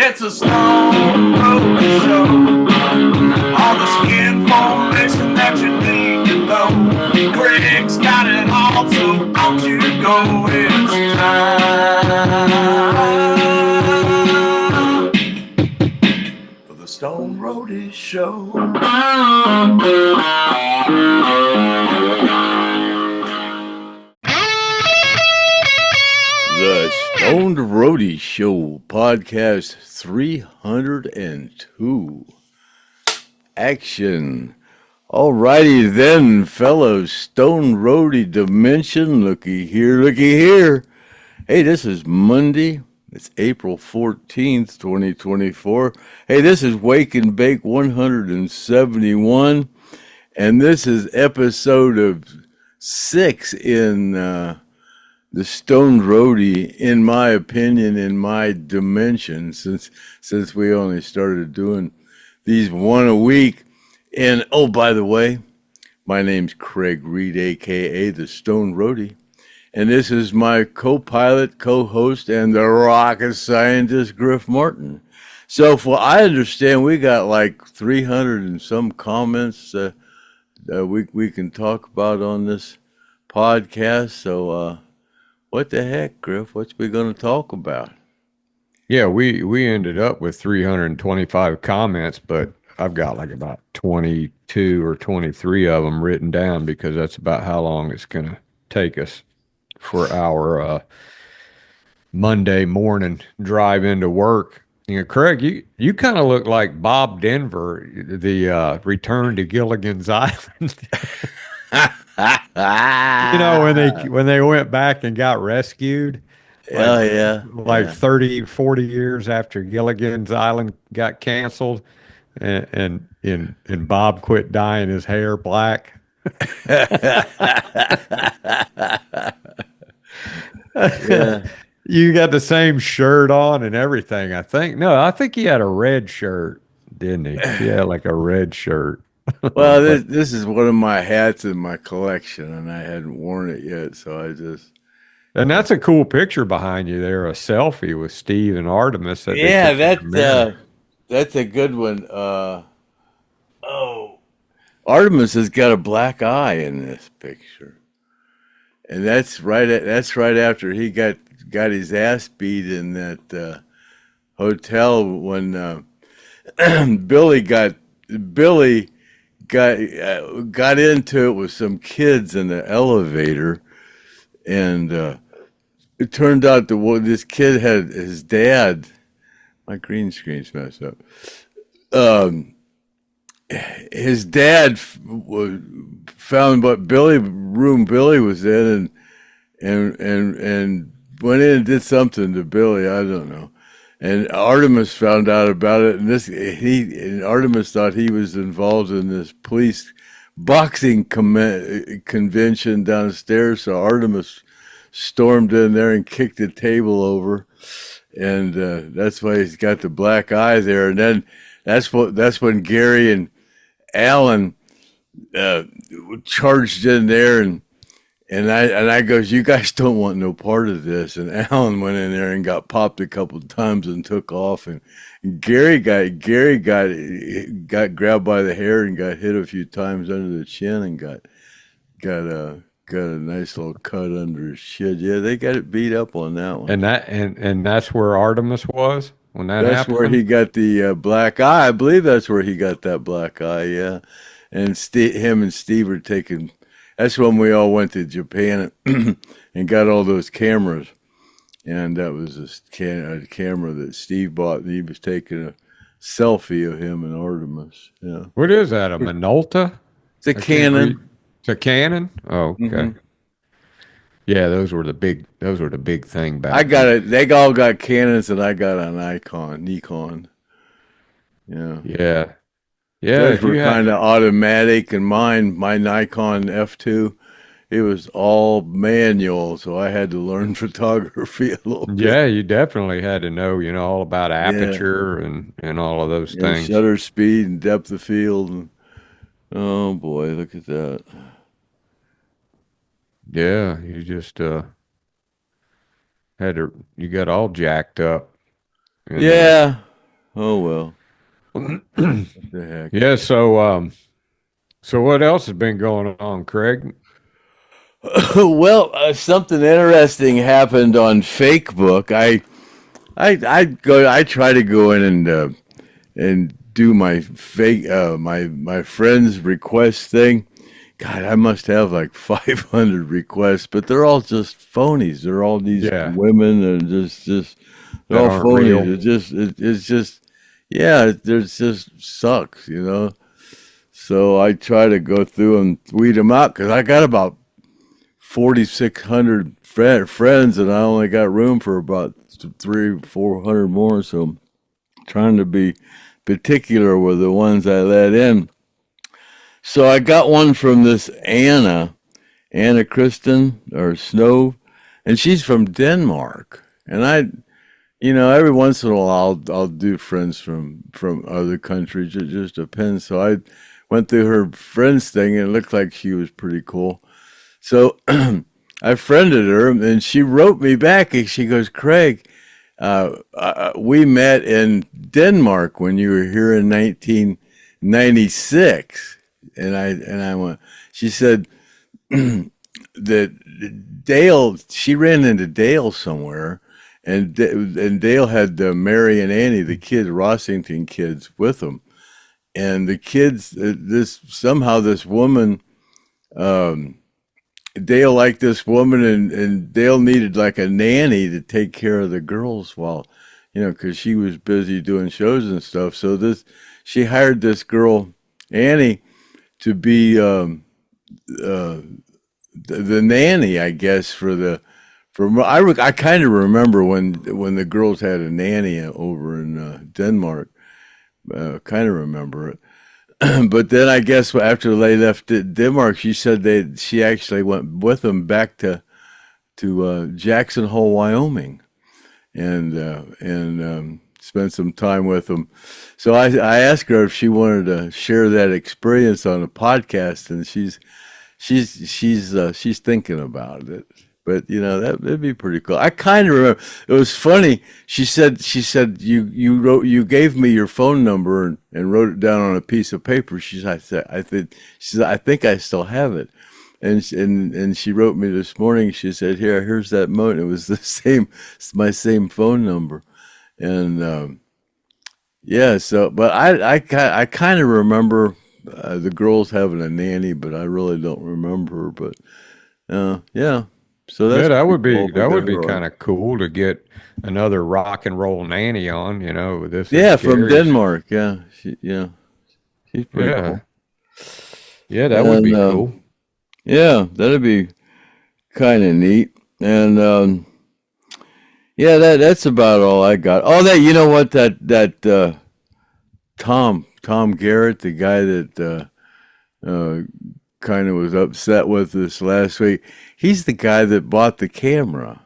It's a Stone Roadie show. All the skin formation that you need to know. Greg's got it all, so don't you go. It's time for the Stone Roadie show. The Stoned Roadie Show, podcast 302. Action. Alrighty then, fellow Stone Roadie Dimension. Looky here, looky here. Hey, this is Monday. It's April 14th, 2024. Hey, this is Wake and Bake 171. And this is episode of 6 in the Stone Roadie, in my opinion, in my dimension, since we only started doing these one a week. And oh, by the way, my name's Craig Reed, aka the Stone Roadie, and this is my co-pilot, co-host, and the rocket scientist, Griff Martin. So, for I understand, we got like 300 and some comments we can talk about on this podcast. So, what the heck, Griff? What's we going to talk about? Yeah, we ended up with 325 comments, but I've got like about 22 or 23 of them written down because that's about how long it's going to take us for our Monday morning drive into work. You know, Craig, you kind of look like Bob Denver, the Return to Gilligan's Island. You know, when they went back and got rescued. Like 30, 40 years after Gilligan's Island got canceled and Bob quit dyeing his hair black. Yeah. You got the same shirt on and everything, I think. No, I think he had a red shirt, didn't he? He had like a red shirt. Well, this is one of my hats in my collection, and I hadn't worn it yet, so I just... And that's a cool picture behind you there, a selfie with Steve and Artimus. That's a good one. Artimus has got a black eye in this picture, and that's right after he got his ass beat in that hotel when Billy got into it with some kids in the elevator, and it turned out that this kid had his dad. My green screen's messed up. His dad found what room Billy was in, and went in and did something to Billy. I don't know. And Artimus found out about it, and Artimus thought he was involved in this police boxing convention downstairs. So Artimus stormed in there and kicked the table over, and that's why he's got the black eye there. And then that's when Gary and Alan charged in there, and I goes, "You guys don't want no part of this." And Alan went in there and got popped a couple of times and took off. And Gary got grabbed by the hair and got hit a few times under the chin and got a nice little cut under his shin. Yeah, they got it beat up on that one. And that's where Artimus was when that happened. That's where he got the black eye. I believe that's where he got that black eye. Yeah, and him and Steve were taking. That's when we all went to Japan and got all those cameras. And that was a camera that Steve bought, and he was taking a selfie of him and Artimus. Yeah. What is that, a Minolta? It's a Canon. It's a Canon? Oh, okay. Mm-hmm. Yeah, those were the big thing back I got it. They all got Canons, and I got an Nikon. Yeah. Yeah. Yeah, those were kind of automatic, and my Nikon F2, it was all manual, so I had to learn photography a little bit. Yeah, you definitely had to know, all about aperture and all of those things. Shutter speed and depth of field. And, oh boy, look at that. Yeah, you just you got all jacked up. Yeah. Oh well. What the heck? Yeah. So what else has been going on, Craig? Well, something interesting happened on FakeBook. I try to go in and do my fake my friends request thing. God, I must have like 500 requests, but they're all just phonies. They're all these Yeah, women and just they're that all aren't phonies. real. It's just yeah, there's just sucks, you know. So I try to go through and weed them out because I got about 4,600 friends, and I only got room for about 400 more. So I'm trying to be particular with the ones I let in. So I got one from this Anna Kristen or Snow, and she's from Denmark. And every once in a while I'll do friends from other countries. It just depends. So I went through her friends thing, and it looked like she was pretty cool. So I friended her, and she wrote me back, and she goes, Craig, we met in Denmark when you were here in 1996. And I went, she said that Dale, she ran into Dale somewhere, and Dale had Mary and Annie, the kids, Rossington kids, with them. And the kids, this woman, um, Dale liked this woman, and Dale needed like a nanny to take care of the girls while, because she was busy doing shows and stuff. So she hired this girl, Annie, to be uh, the nanny, I guess, I kind of remember when the girls had a nanny over in Denmark. Kind of remember it. But then I guess after they left Denmark, she said she actually went with them back to Jackson Hole, Wyoming, and spent some time with them. So I asked her if she wanted to share that experience on a podcast, and she's thinking about it. But that'd be pretty cool. I kind of remember it was funny. She said you gave me your phone number and wrote it down on a piece of paper. I think I still have it. And she wrote me this morning. She said, here's that note. It was my same phone number. And yeah, so but I kind of remember the girls having a nanny, but I really don't remember her. But yeah, so Yeah, that's pretty cool. We that got would be her on. kind of cool to get another rock and roll nanny on. This is Yeah, from Gary's. Denmark. Yeah, she's pretty Yeah, cool. yeah, that would And be cool. yeah, that'd be kind of neat. And yeah, that's about all I got. Oh, that you know what that Tom Garrett, the guy that kind of was upset with us last week. He's the guy that bought the camera.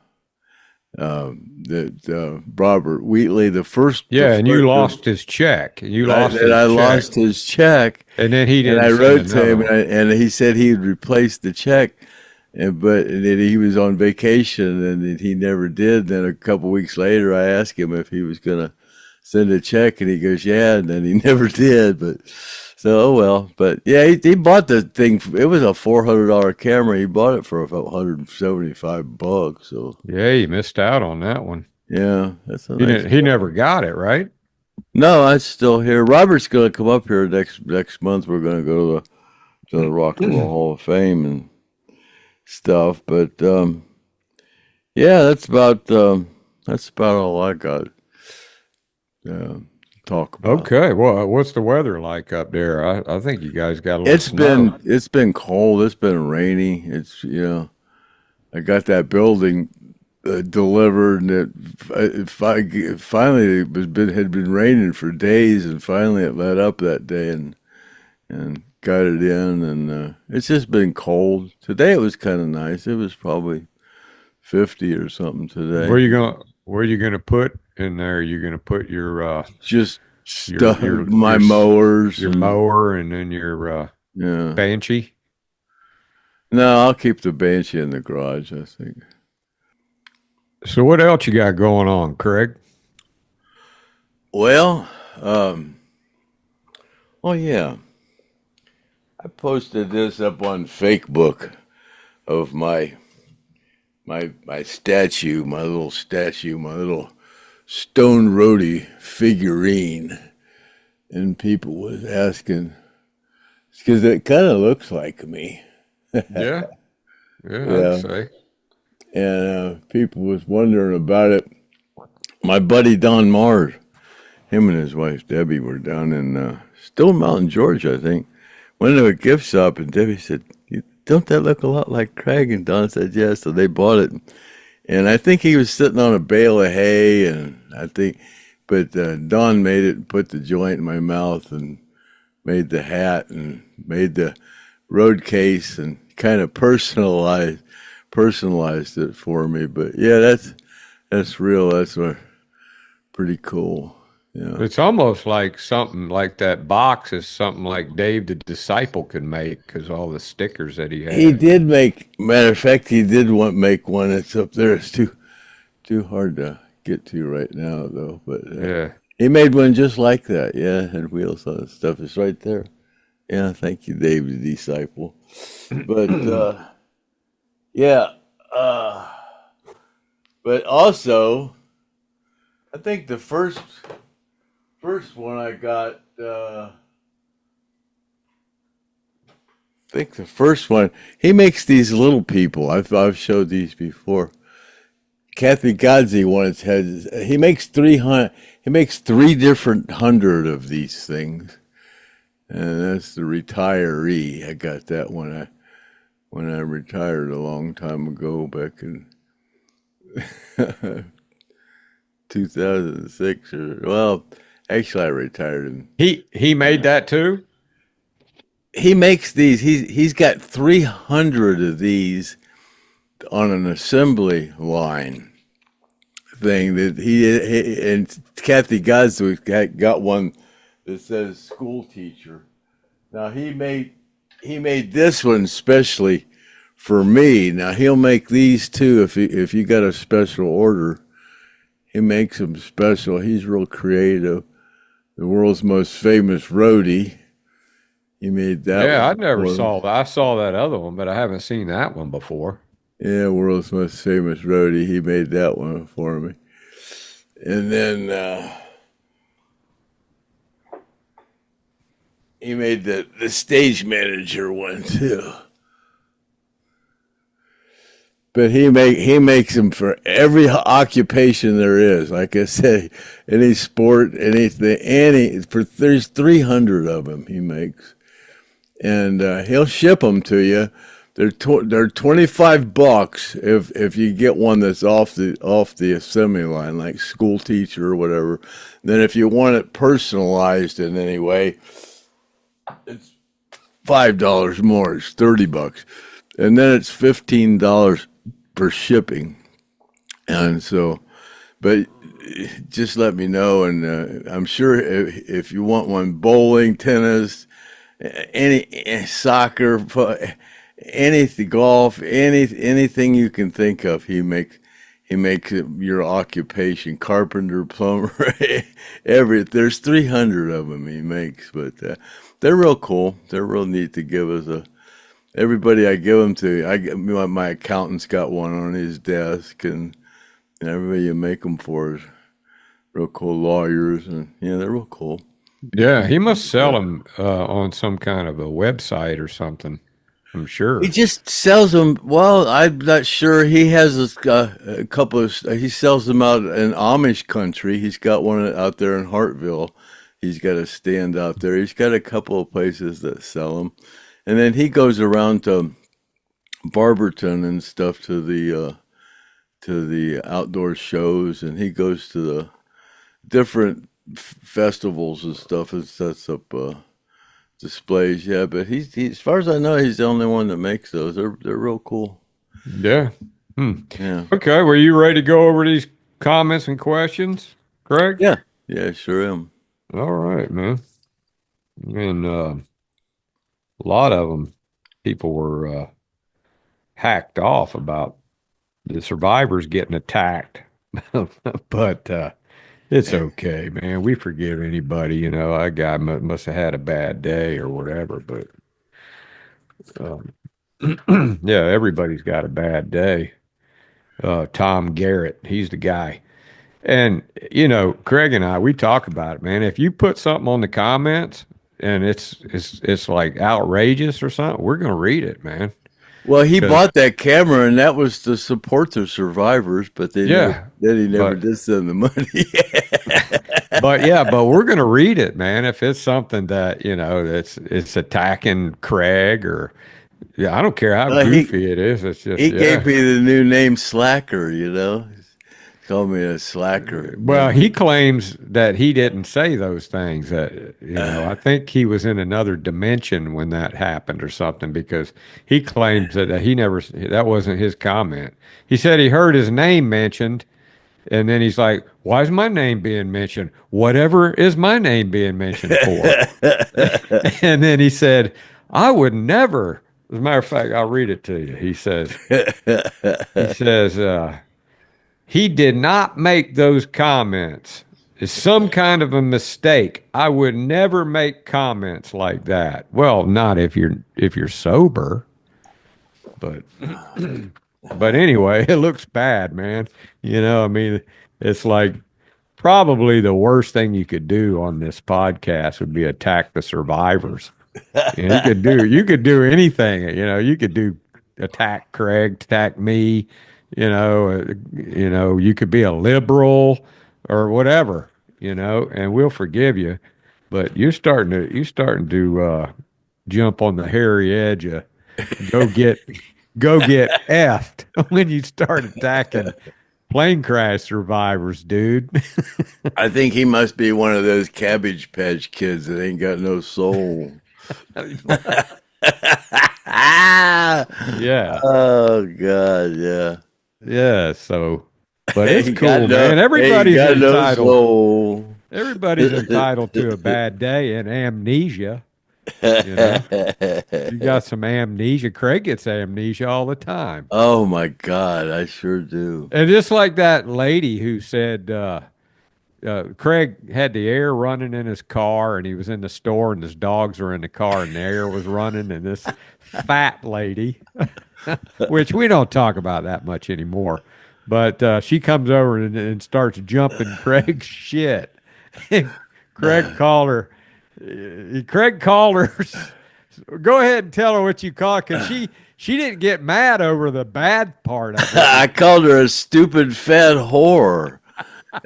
That Robert Wheatley, Yeah, and you lost his check. You lost that his I check, lost his check, and then he and I didn't send wrote to another him, one. and he said he would replace the check, and then he was on vacation, and he never did. Then a couple weeks later, I asked him if he was gonna send a check, and he goes, "Yeah," and then he never did. But so oh well. But yeah, he bought the thing. It was a $400 camera. He bought it for about $175. So Yeah, you missed out on that one. yeah, that's a He nice didn't. He camera. never got it, right? No, I'm still here. Robert's gonna come up here next month. We're gonna go to the Rock and Roll Hall of Fame and stuff. But yeah, that's about all I got to talk about. Okay. Well, what's the weather like up there? I think you guys got a little It's snow. been cold. It's been rainy. I got that building delivered, and finally had been raining for days, and finally it let up that day, and got it in, and it's just been cold. Today it was kind of nice. It was probably 50 or something today. Where you gonna put in there? You're gonna put Just your stuff, your my your mowers, your and mower and then your yeah. Banshee. No, I'll keep the Banshee in the garage, I think. So what else you got going on, Craig? Well, Oh yeah, I posted this up on FakeBook of my statue, my little statue, my little Stone Roadie figurine, and people was asking because it kind of looks like me. Yeah. Yeah, I'd Yeah, say. and people was wondering about it. My buddy Don Mars, him and his wife Debbie were down in Stone Mountain, Georgia, I think. Went to a gift shop, and Debbie said, "Don't that look a lot like Craig?" And Don said, "Yes." So they bought it, and I think he was sitting on a bale of hay, and I think, but Don made it and put the joint in my mouth and made the hat and made the road case and kind of personalized it for me. But yeah, that's real. That's pretty cool. Yeah. It's almost like something like that box is something like Dave the Disciple could make because all the stickers that he He had. did make. Matter of fact, he did want make one. It's up there. It's too hard to get to right now, though. But Yeah. he made one just like that. Yeah, had wheels on it. Stuff. It's right there. Yeah, thank you, Dave the Disciple. But yeah, uh, but also, I think the first one I got. I think the first one he makes these little people. I've showed these before. Kathy Godsey once had. He makes 300. He makes 3 different 100 of these things, and that's the retiree. I got that when I retired a long time ago, back in 2006. Or well, actually, I retired in. He made that too? He makes these. He's got 300 of these on an assembly line thing that he and Kathy Godsey got one that says school teacher. Now he made this one specially for me. Now he'll make these too if you got a special order. He makes them special. He's real creative. The world's most famous roadie. He made that Yeah, I one never for me. saw that. I saw that other one, but I haven't seen that one before. Yeah, world's most famous roadie. He made that one for me. And then he made the stage manager one too. But he makes them for every occupation there is. Like I said, any sport, anything, there's 300 of them he makes, and he'll ship them to you. They're $25 if you get one that's off the assembly line, like school teacher or whatever. Then if you want it personalized in any way, it's $5 more. It's $30, and then it's $15 for shipping. And so, but just let me know, and I'm sure if you want one, bowling, tennis, any soccer, anything, golf, anything you can think of, he makes it your occupation, carpenter, plumber, there's 300 of them he makes, but they're real cool. They're real neat to give us a. Everybody I give them to, my accountant's got one on his desk, and everybody you make them for is real cool. Lawyers, and yeah, they're real cool. Yeah, he must sell them on some kind of a website or something. I'm He sure. just sells them. Well, I'm not sure. He has a couple of. He sells them out in Amish country. He's got one out there in Hartville. He's got a stand out there. He's got a couple of places that sell them, and then he goes around to Barberton and stuff to the outdoor shows, and he goes to the different festivals and stuff and sets up displays. Yeah, but he as far as I know, he's the only one that makes those. They're real cool. Yeah. Hmm. Yeah. Okay, were you ready to go over these comments and questions, Craig? Yeah. Yeah, sure am. All right, man. And a lot of them, people were hacked off about the survivors getting attacked. But It's okay, man. We forgive anybody. You know, that guy must have had a bad day or whatever. But um, yeah, everybody's got a bad day. Tom Garrett, he's the guy. And you know, Craig and I, we talk about it, man. If you put something on the comments and it's like outrageous or something, we're gonna read it, man. Well, he 'Cause bought that camera, and that was to support the survivors, but yeah, he never but did send the money. but we're gonna read it, man. If it's something that you know it's attacking Craig or yeah, I don't care how Uh, he goofy it is. It's just he gave yeah. me the new name Slacker. He called me a slacker. Well, he claims that he didn't say those things. That I think he was in another dimension when that happened or something because he claims that he never that wasn't his comment. He said he heard his name mentioned, and then he's like, "Why is my name being mentioned? Whatever is my name being mentioned for?" And then he said, "I would never." As a matter of fact, I'll read it to you. He says, he did not make those comments. It's some kind of a mistake. I would never make comments like that. Well, not if you're sober, but but anyway, it looks bad, man. I mean, it's like probably the worst thing you could do on this podcast would be attack the survivors. You could do anything. You could do attack Craig, attack me. You could be a liberal or whatever. And we'll forgive you. But you're starting to jump on the hairy edge. Go get go get effed when you start attacking plane crash survivors, dude. I think he must be one of those Cabbage Patch Kids that ain't got no soul. Yeah. Oh God, yeah. Yeah, so but it's Ain't cool, got no, man. ain't got no soul. Everybody's entitled to a bad day and amnesia, you know. You got some amnesia. Craig gets amnesia all the time. Oh my God, I sure do. And just like that lady who said Craig had the air running in his car and he was in the store and his dogs were in the car and the air was running and this fat lady, which we don't talk about that much anymore, but she comes over and starts jumping Craig's shit. And Craig called her. Go ahead and tell her what you call it because she didn't get mad over the bad part of it. I called her a stupid fat whore.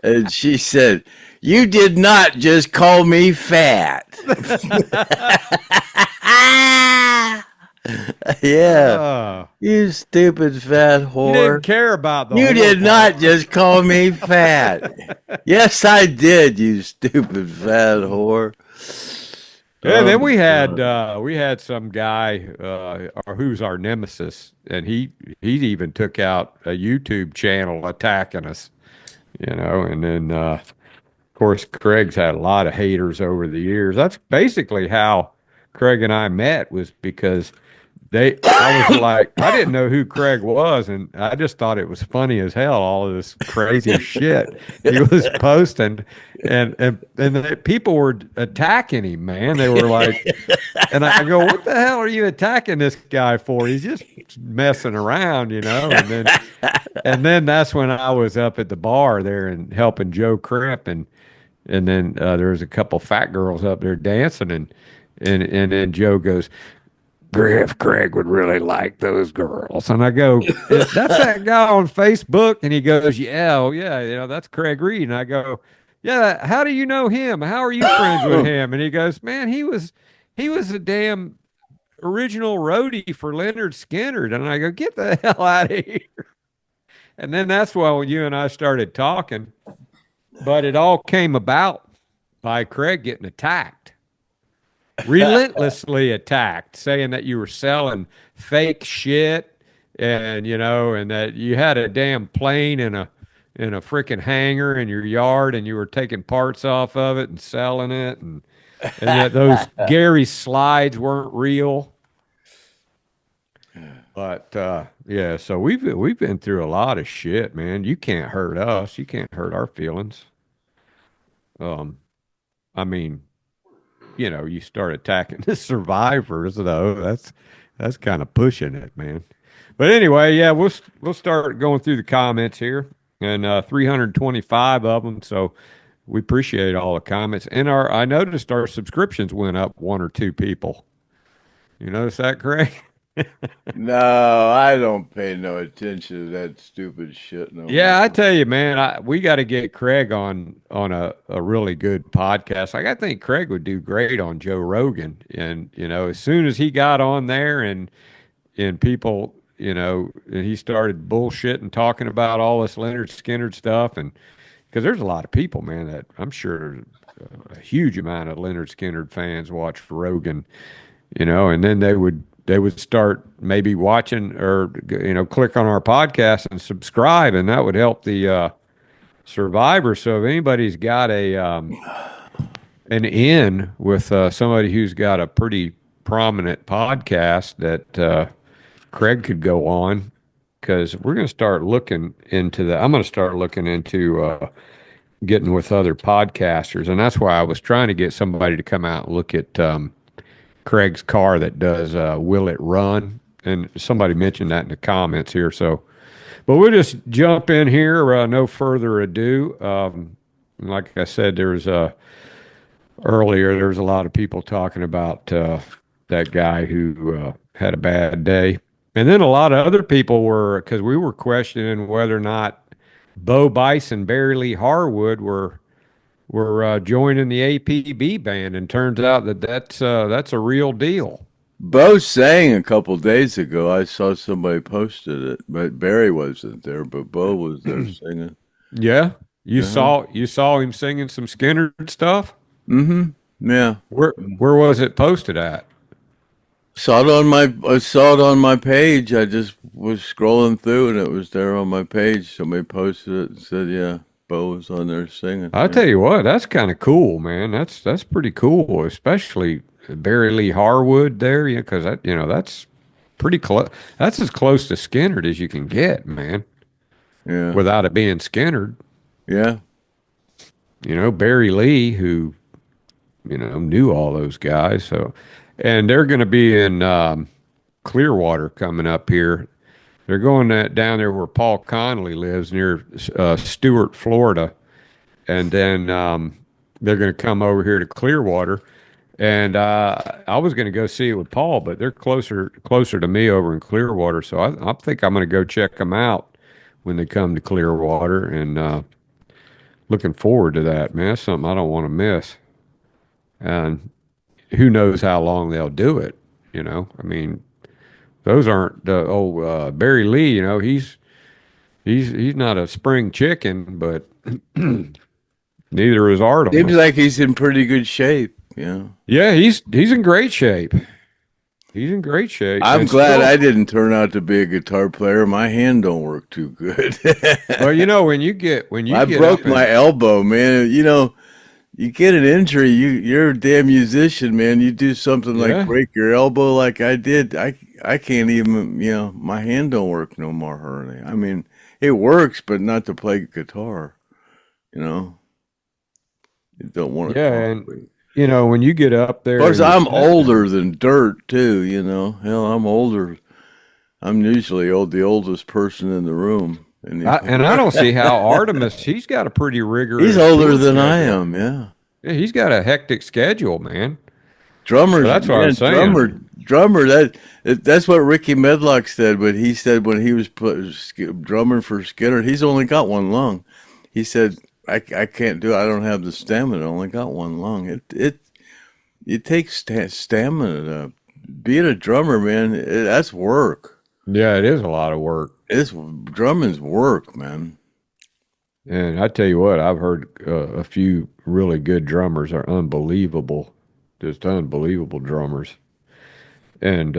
And she said, "You did not just call me fat." Yeah. You stupid fat You whore. didn't care about the You whore did part. not just call me fat. Yes, I did, you stupid fat whore. Yeah, then Oh, we had some guy who's our nemesis, and he even took out a YouTube channel attacking us, and then of course Craig's had a lot of haters over the years. That's basically how Craig and I met was because I was like, I didn't know who Craig was, and I just thought it was funny as hell, all of this crazy shit he was posting, and the people were attacking him, man. They were like, and I go, what the hell are you attacking this guy for? He's just messing around, and then that's when I was up at the bar there and helping Joe Crip, and then there was a couple fat girls up there dancing, and then Joe goes, Griff, Craig would really like those girls. And I go, that's that guy on Facebook. And he goes, yeah, oh yeah, that's Craig Reed. And I go, yeah, how do you know him? How are you friends with him? And he goes, man, he was a damn original roadie for Lynyrd Skynyrd. And I go, get the hell out of here. And then that's why when you and I started talking, but it all came about by Craig getting attacked. Relentlessly attacked, saying that you were selling fake shit and that you had a damn plane in a freaking hangar in your yard and you were taking parts off of it and selling it and that those Gary slides weren't real. But yeah, so we've been through a lot of shit, man. You can't hurt us. You can't hurt our feelings. I mean, you start attacking the survivors, though. That's kind of pushing it, man. But anyway, yeah, we'll start going through the comments here, and 325 of them. So we appreciate all the comments. And I noticed our subscriptions went up one or two people. You notice that, Craig? No, I don't pay no attention to that stupid shit no more. Yeah, I tell you, man, we got to get Craig on a really good podcast. Like I think Craig would do great on Joe Rogan, and as soon as he got on there and people, and he started bullshitting, talking about all this Lynyrd Skynyrd stuff, and because there's a lot of people, man, that I'm sure a huge amount of Lynyrd Skynyrd fans watch Rogan, and then they would start maybe watching or click on our podcast and subscribe, and that would help the survivor. So if anybody's got an in with somebody who's got a pretty prominent podcast that Craig could go on, because we're going to start looking into that. I'm going to start looking into getting with other podcasters, and that's why I was trying to get somebody to come out and look at Craig's car that does Will It Run? And somebody mentioned that in the comments here. So, but we'll just jump in here. No further ado. Like I said, earlier there was a lot of people talking about that guy who had a bad day, and then a lot of other people were, because we were questioning whether or not Bo Bice and Barry Lee Harwood were joining the APB band, and turns out that's a real deal. Bo sang a couple days ago. I saw somebody posted it, but Barry wasn't there, but Bo was there singing. Yeah, you saw him singing some Skynyrd stuff. Mm-hmm. Yeah. Where was it posted at? I saw it on my page. I just was scrolling through, and it was there on my page. Somebody posted it and said, "Yeah, Bo was on there singing." I'll tell you what, that's kind of cool, man. That's pretty cool, especially Barry Lee Harwood there, because that's pretty close. That's as close to Skynyrd as you can get, man. Yeah. Without it being Skynyrd. Yeah. Barry Lee, who knew all those guys. So, and they're going to be in Clearwater coming up here. They're going down there where Paul Connolly lives, near Stewart, Florida, and then they're going to come over here to Clearwater. And I was going to go see it with Paul, but they're closer to me over in Clearwater, so I think I'm going to go check them out when they come to Clearwater, and looking forward to that, man. That's something I don't want to miss. And who knows how long they'll do it? I mean, those aren't Barry Lee. He's not a spring chicken, but neither is Artimus. Seems like he's in pretty good shape. Yeah. Yeah, he's in great shape. He's in great shape. I'm glad I didn't turn out to be a guitar player. My hand don't work too good. Well, when you get I broke my elbow, man. You get an injury, you're a damn musician, man. You do something like break your elbow like I did. I can't even, my hand don't work no more, hardly. I mean, it works, but not to play guitar. You don't want to. Yeah, and when you get up there. Of course, I'm older than dirt too. Hell, I'm older. I'm usually the oldest person in the room. And I don't see how Artimus, he's got a pretty rigorous. He's older than I am, yeah. Yeah, he's got a hectic schedule, man. Drummers, so that's what I'm saying. Drummer. That's what Ricky Medlock said. But he said when he was drumming for Skynyrd, he's only got one lung. He said, "I can't do it. I don't have the stamina. I only got one lung." It takes stamina. Being a drummer, man, that's work. Yeah, it is a lot of work. Drumming's work, man. And I tell you what, I've heard a few really good drummers are unbelievable, just unbelievable drummers. And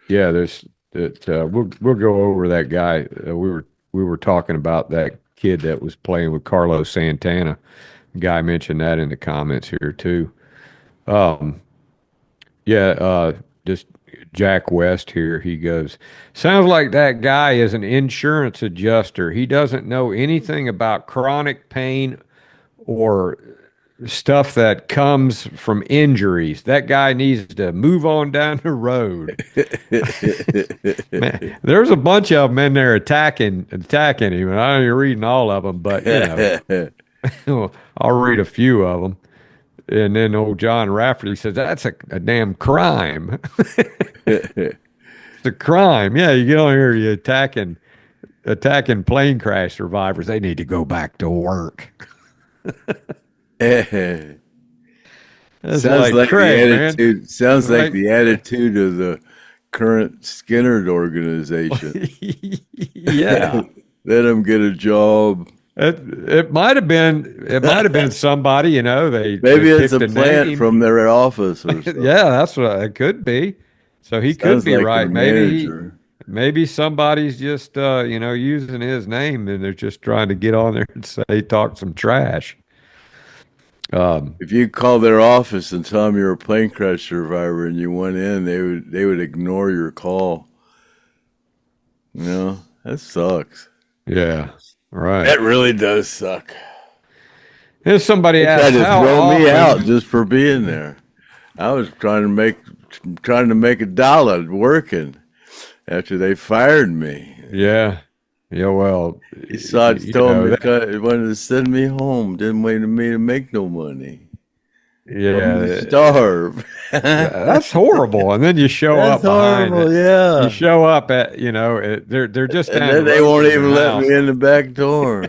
yeah, we'll go over that guy. We were talking about that kid that was playing with Carlos Santana. The guy mentioned that in the comments here too. Just Jack West here. He goes, sounds like that guy is an insurance adjuster. He doesn't know anything about chronic pain or stuff that comes from injuries. That guy needs to move on down the road. Man, there's a bunch of them in there attacking him. And I ain't reading all of them, but I'll read a few of them. And then old John Rafferty says that's a damn crime. It's a crime. Yeah, you get on here, you attacking plane crash survivors. They need to go back to work. That's Sounds like Craig, the attitude. man. Sounds Right? like the attitude of the current Skynyrd organization. Yeah. Let them get a job. It might have been somebody, they Maybe it's picked a plant name. from their office or something. Yeah, that's what it could be. So he could Sounds be like right. the manager. Maybe somebody's just using his name and they're just trying to get on there and say talk some trash. If you call their office and tell them you're a plane crash survivor and you went in, they would ignore your call. That sucks. Yeah, right. That really does suck. If somebody They tried asked to how throw me often, out just for being there. I was trying to make $1 working after they fired me. yeah, well, Besides, told me he wanted to send me home. Didn't wait for me to make no money. yeah, Starve. that's horrible. And then you show up That's behind horrible. it. Yeah. You show up at, they're just And down then the they road won't from even your let house. me in the back door.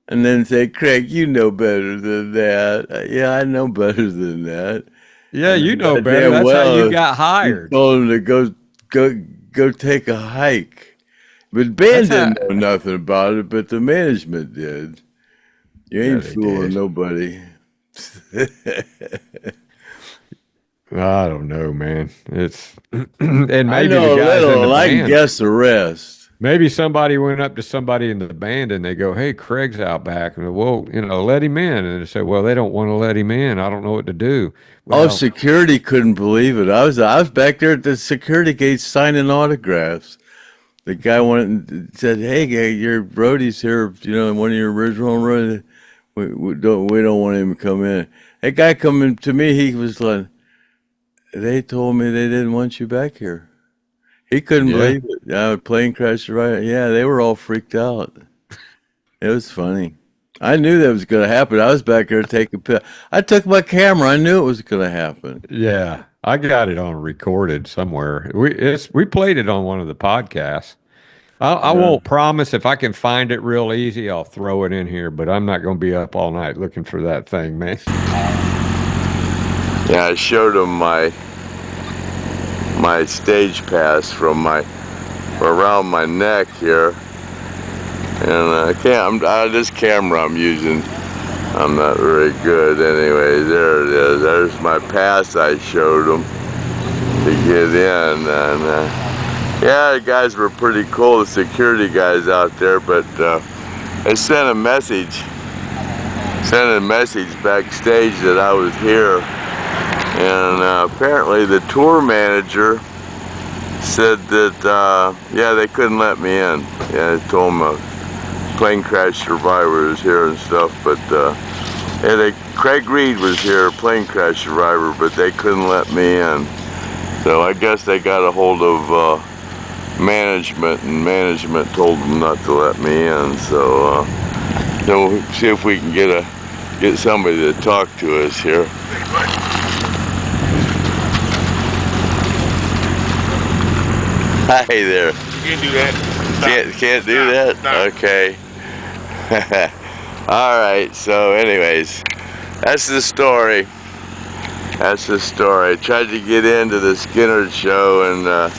And then say, Craig, you know better than that. Yeah, I know better than that. Yeah, you know Damn better. That's how you got You hired. told him to go take a hike. But Ben That's how- didn't know nothing about it, but the management did. You ain't they fooling did. nobody. I don't know, man. It's and maybe I know the a guys in the little. I can band. guess the rest. Maybe somebody went up to somebody in the band and they go, "Hey, Craig's out back." And well, let him in. And they say, "Well, they don't want to let him in. I don't know what to do." Oh, Well, security couldn't believe it. I was back there at the security gate signing autographs. The guy went and said, "Hey, your roadie's here. One of your original roadies. We don't want him to come in." That guy coming to me, he was like, "They told me they didn't want you back here." He couldn't yeah, believe it. Plane crashed right. Yeah, they were all freaked out. It was funny. I knew that was going to happen. I was back there taking pill. I took my camera. I knew it was going to happen. yeah. I got it on recorded somewhere. We played it on one of the podcasts. I won't promise if I can find it real easy, I'll throw it in here. But I'm not going to be up all night looking for that thing, man. Yeah, I showed him my stage pass from around my neck here, and this camera I'm using, I'm not very good. Anyway, there it is. There's my pass I showed him to get in, and yeah, the guys were pretty cool, the security guys out there, but they sent a message backstage that I was here. And apparently the tour manager said that, they couldn't let me in. Yeah, I told them a plane crash survivor was here and stuff, but Craig Reed was here, a plane crash survivor, but they couldn't let me in. So I guess they got a hold of management, and management told them not to let me in. So we'll see if we can get somebody to talk to us here. Hi there. You can't do that. Can't do that? Stop. Okay. All right. So anyways, that's the story. I tried to get into the Skynyrd show and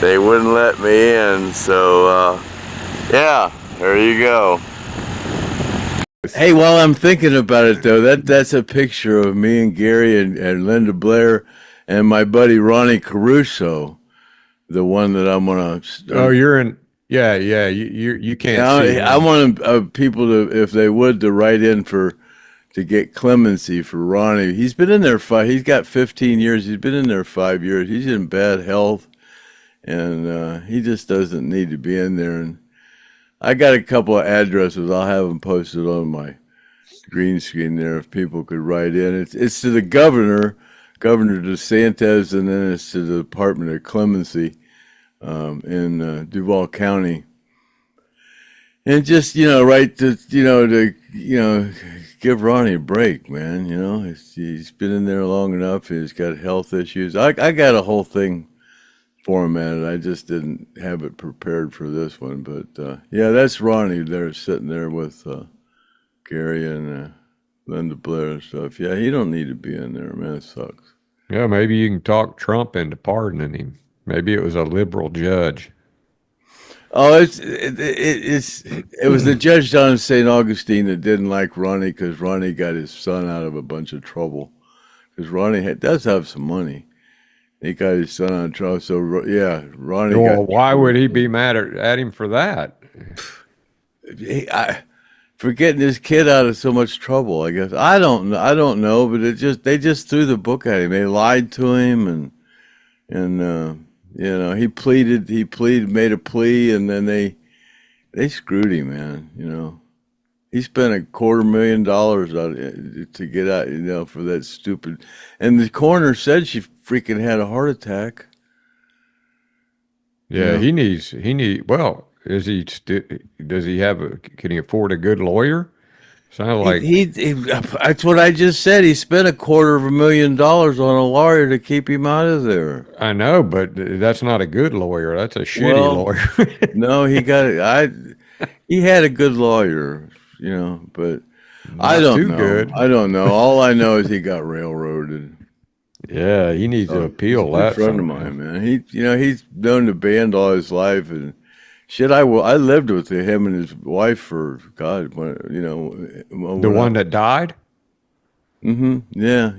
they wouldn't let me in. So yeah, there you go. Hey, while I'm thinking about it though, that's a picture of me and Gary and Linda Blair and my buddy Ronnie Caruso. The one that I'm gonna. Oh, you're in. Yeah. You can't see. I want people to, if they would, to write in to get clemency for Ronnie. He's been in there He's got 15 years. He's been in there 5 years. He's in bad health, and he just doesn't need to be in there. And I got a couple of addresses. I'll have them posted on my green screen there if people could write in. It's to the governor, Governor DeSantis, and then it's to the Department of Clemency in Duval County. And just, right to give Ronnie a break, man. He's been in there long enough. He's got health issues. I got a whole thing formatted. I just didn't have it prepared for this one. But, yeah, that's Ronnie there sitting there with Gary and Linda Blair and stuff. Yeah, he don't need to be in there, man. It sucks. Yeah, maybe you can talk Trump into pardoning him. Maybe it was a liberal judge. Oh, it was the judge down in St. Augustine that didn't like Ronnie because Ronnie got his son out of a bunch of trouble. Because Ronnie does have some money. He got his son out of trouble. So, yeah, Ronnie Well, why would he be mad at him for that? For getting his kid out of so much trouble, I guess. I don't know, but they just threw the book at him. They lied to him and he made a plea, and then they screwed him, man. He spent $250,000 to get out, for that stupid. And the coroner said she freaking had a heart attack. Yeah, he needs. Well, does he can he afford a good lawyer? Sounds like that's what I just said. He spent $250,000 on a lawyer to keep him out of there. I know, but that's not a good lawyer. That's a shitty lawyer. No, he had a good lawyer, but Not I don't too know. good. I don't know. All I know is he got railroaded. Yeah, he needs to appeal He's a that. good friend of mine, man. He's known the band all his life, and shit. I lived with him and his wife for God, The one that died. Mm-hmm. Yeah.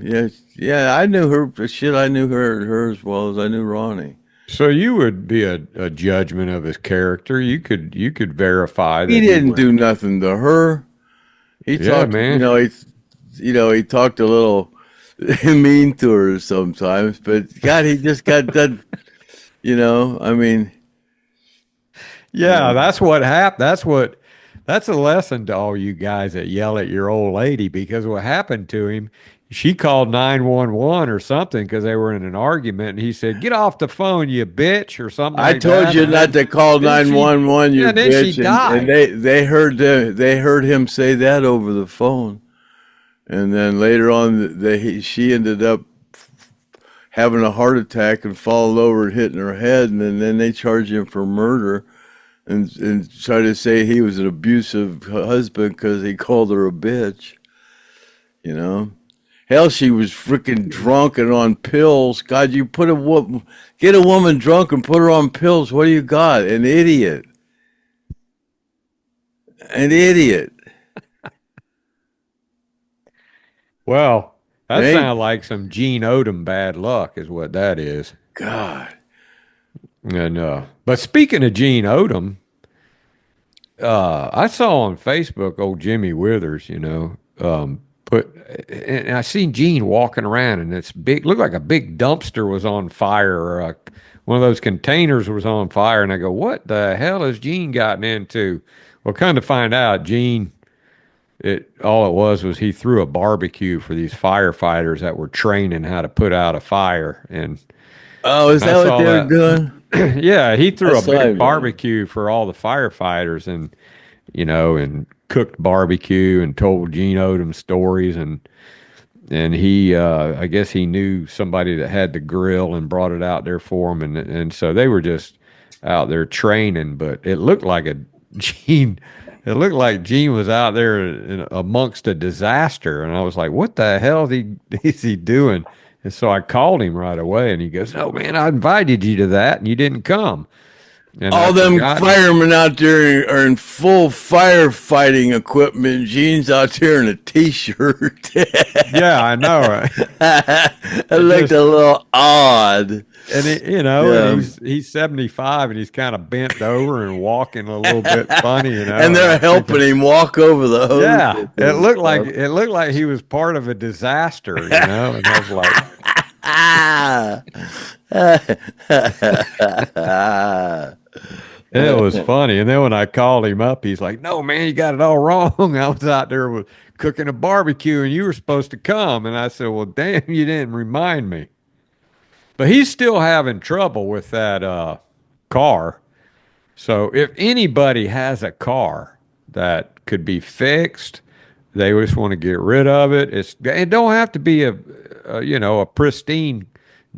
I knew her. Shit, I knew her as well as I knew Ronnie. So you would be a judgment of his character. You could verify that He didn't do nothing to her. He talked, man. He talked a little mean to her sometimes, but God, he just got done. I mean. Yeah, that's what happened. That's a lesson to all you guys that yell at your old lady, because what happened to him, she called 911 or something because they were in an argument, and he said, "Get off the phone, you bitch," or something. I told you not to call 911, you then bitch. she died. And they heard him say that over the phone, and then later on, she ended up having a heart attack and falling over and hitting her head, and then they charged him for murder. And tried to say he was an abusive husband because he called her a bitch. Hell, she was freaking drunk and on pills. God, you get a woman drunk and put her on pills. What do you got? An idiot. An idiot. Well, that sounds like some Gene Odom bad luck, is what that is. God. And but speaking of Gene Odom, I saw on Facebook old Jimmy Withers, and I seen Gene walking around, and looked like a big dumpster was on fire, or one of those containers was on fire, and I go, what the hell has Gene gotten into? Well, kind of find out, Gene, all it was he threw a barbecue for these firefighters that were training how to put out a fire, and is that what they were doing? Yeah, he threw a big barbecue for all the firefighters, and cooked barbecue and told Gene Odom stories, and he I guess he knew somebody that had the grill and brought it out there for him, and so they were just out there training, but it looked like Gene was out there amongst a disaster, and I was like, what the hell is he doing? And so I called him right away, and he goes, "No, man, I invited you to that, and you didn't come." And all them firemen out there are in full firefighting equipment. Gene's out there in a T-shirt. Yeah, I know, right? It looked a little odd. And and he's 75, and he's kind of bent over and walking a little bit funny, And they're helping him walk over the hose. Yeah, it looked like he was part of a disaster, And I was like, And it was funny. And then when I called him up, he's like, "No, man, you got it all wrong. I was out there with cooking a barbecue and you were supposed to come." And I said, "Well, damn, you didn't remind me." But he's still having trouble with that car. So if anybody has a car that could be fixed, they just want to get rid of it. It don't have to be a pristine.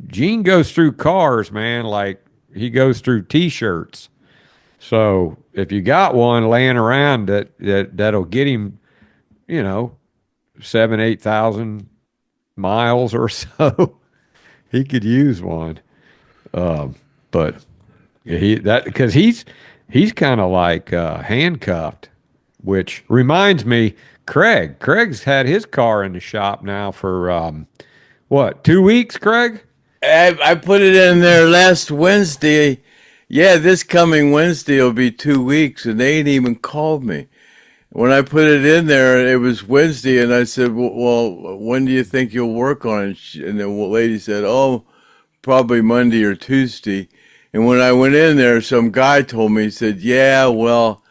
Gene goes through cars, man, like he goes through T-shirts. So if you got one laying around that'll get him, 7,000-8,000 miles or so, he could use one. But because he's kind of like handcuffed, which reminds me, Craig. Craig's had his car in the shop now for what, 2 weeks, Craig? I put it in there last Wednesday. Yeah, this coming Wednesday will be 2 weeks, and they ain't even called me. When I put it in there, it was Wednesday, and I said, "Well, when do you think you'll work on it?" And the lady said, "Oh, probably Monday or Tuesday." And when I went in there, some guy told me, he said, "Yeah, well,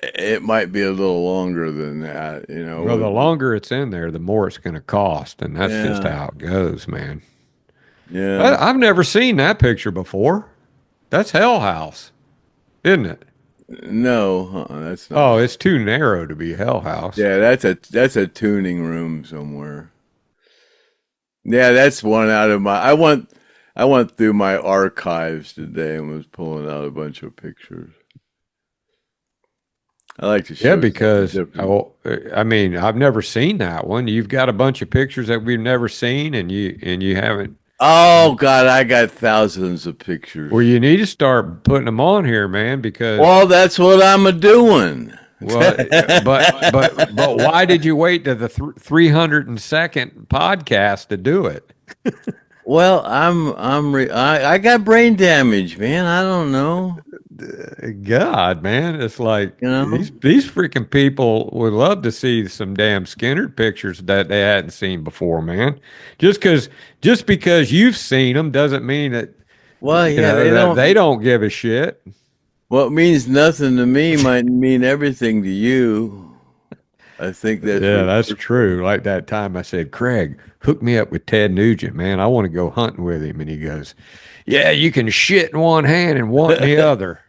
it might be a little longer than that, you know." Well, the longer it's in there, the more it's going to cost, and that's just Yeah. how it goes, man. Yeah. I've never seen that picture before. That's Hell House, isn't it? No, that's not. Oh, it's too narrow to be Hell House. Yeah, that's a tuning room somewhere. Yeah, that's one out of my. I went through my archives today and was pulling out a bunch of pictures. I like to show. Yeah, something because different. I mean, I've never seen that one. You've got a bunch of pictures that we've never seen, and you haven't. Oh God, I got thousands of pictures. Well, you need to start putting them on here, man, because Well, that's what I'm a doing. well, but why did you wait to the 302nd podcast to do it? Well, I got brain damage, man. I don't know. God, man, it's like You know? these freaking people would love to see some damn Skinner pictures that they hadn't seen before, man. Just because you've seen them doesn't mean that Well, yeah, that they don't give a shit. What means nothing to me might mean everything to you. I think that's Yeah, that's true. Like that time I said, "Craig, hook me up with Ted Nugent, man. I want to go hunting with him." And he goes, "Yeah, you can shit in one hand and want in the other."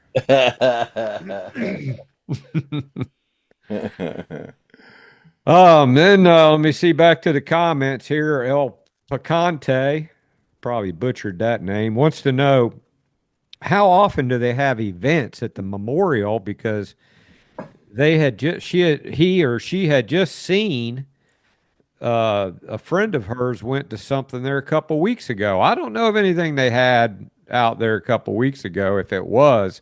Then let me see back to the comments here. El Picante, probably butchered that name, wants to know how often do they have events at the memorial, because they had just he or she had just seen a friend of hers went to something there a couple weeks ago. I don't know of anything they had out there a couple weeks ago. If it was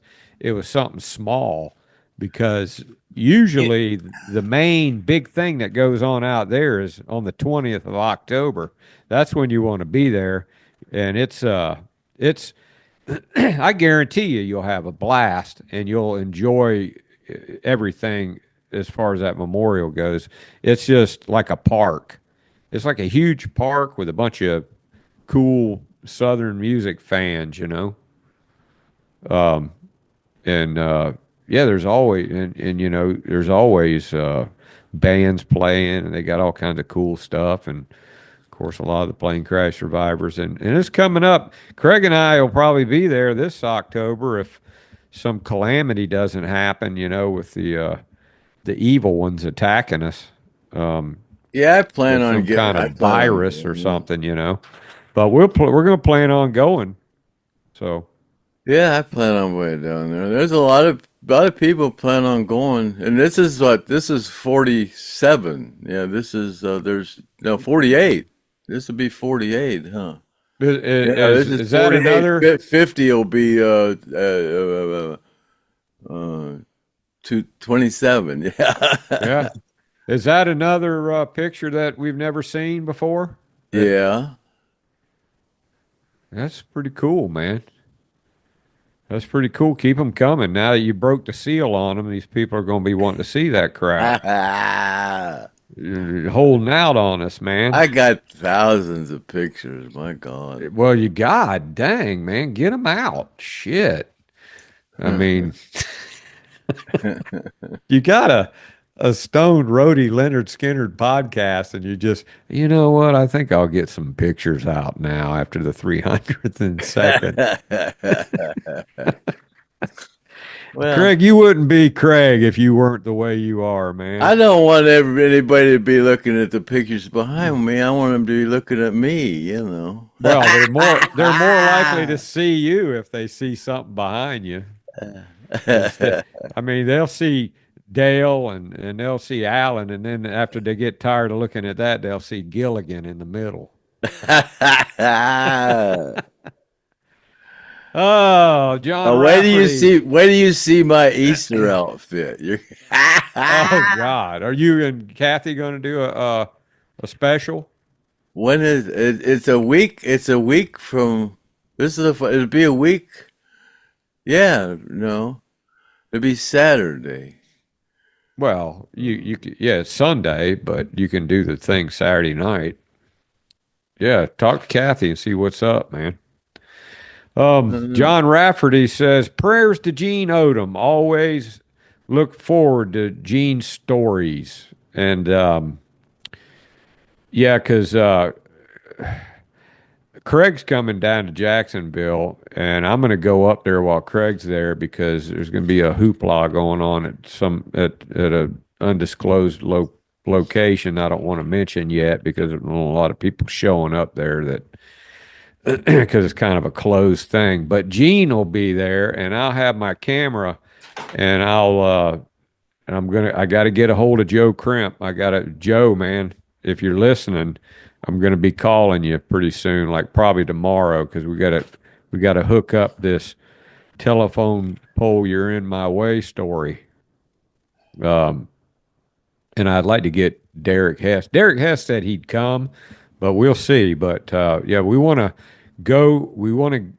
something small, because usually the main big thing that goes on out there is on the 20th of October. That's when you want to be there, and it's I guarantee you'll have a blast and you'll enjoy everything as far as that memorial goes. It's just like a park. It's like a huge park with a bunch of cool Southern music fans, and yeah, there's always and there's always bands playing, and they got all kinds of cool stuff, and of course a lot of the plane crash survivors, and it's coming up. Craig and I will probably be there this October if some calamity doesn't happen, with the evil ones attacking us. Yeah, I plan With on some getting kind I of plan on virus or getting- something, But we're going to plan on going. So Yeah, I plan on going down there. There's a lot of people plan on going, and this is 47. Yeah, this is there's no 48. This would be 48, huh? Yeah, this is that 48. another? 50 will be 27. Yeah. Yeah. Is that another picture that we've never seen before? Yeah. That's pretty cool, man. That's pretty cool. Keep them coming. Now that you broke the seal on them, these people are going to be wanting to see that crap. You're holding out on us, man. I got thousands of pictures. My God. Well, God dang, man. Get them out. Shit. I mean, you got a Stone Roadie Lynyrd Skynyrd podcast, and you just, you know what? I think I'll get some pictures out now after the 302nd. Well, Craig, you wouldn't be Craig if you weren't the way you are, man. I don't want anybody to be looking at the pictures behind me. I want them to be looking at me, you know. Well, they're more likely to see you if they see something behind you. I mean, they'll see Dale and they'll see Alan, and then after they get tired of looking at that, they'll see Gilligan in the middle. Oh, John. Where do you see my Easter outfit? Oh God, are you and Kathy going to do a special? When is it? It's a week. It's a week from. It'll be a week. Yeah, no, it'll be Saturday. Well, it's Sunday, but you can do the thing Saturday night. Yeah, talk to Kathy and see what's up, man. John Rafferty says, prayers to Gene Odom. Always look forward to Gene's stories. And yeah, because Craig's coming down to Jacksonville, and I'm going to go up there while Craig's there because there's going to be a hoopla going on at a undisclosed location I don't want to mention yet because there's a lot of people showing up there that because it's kind of a closed thing. But Gene will be there, and I'll have my camera, and I got to get a hold of Joe Crimp. Joe, man, if you're listening, I'm going to be calling you pretty soon, like probably tomorrow, because we got to hook up this telephone pole you're in my way story. And I'd like to get Derek Hess. Derek Hess said he'd come, but we'll see. But yeah, we want to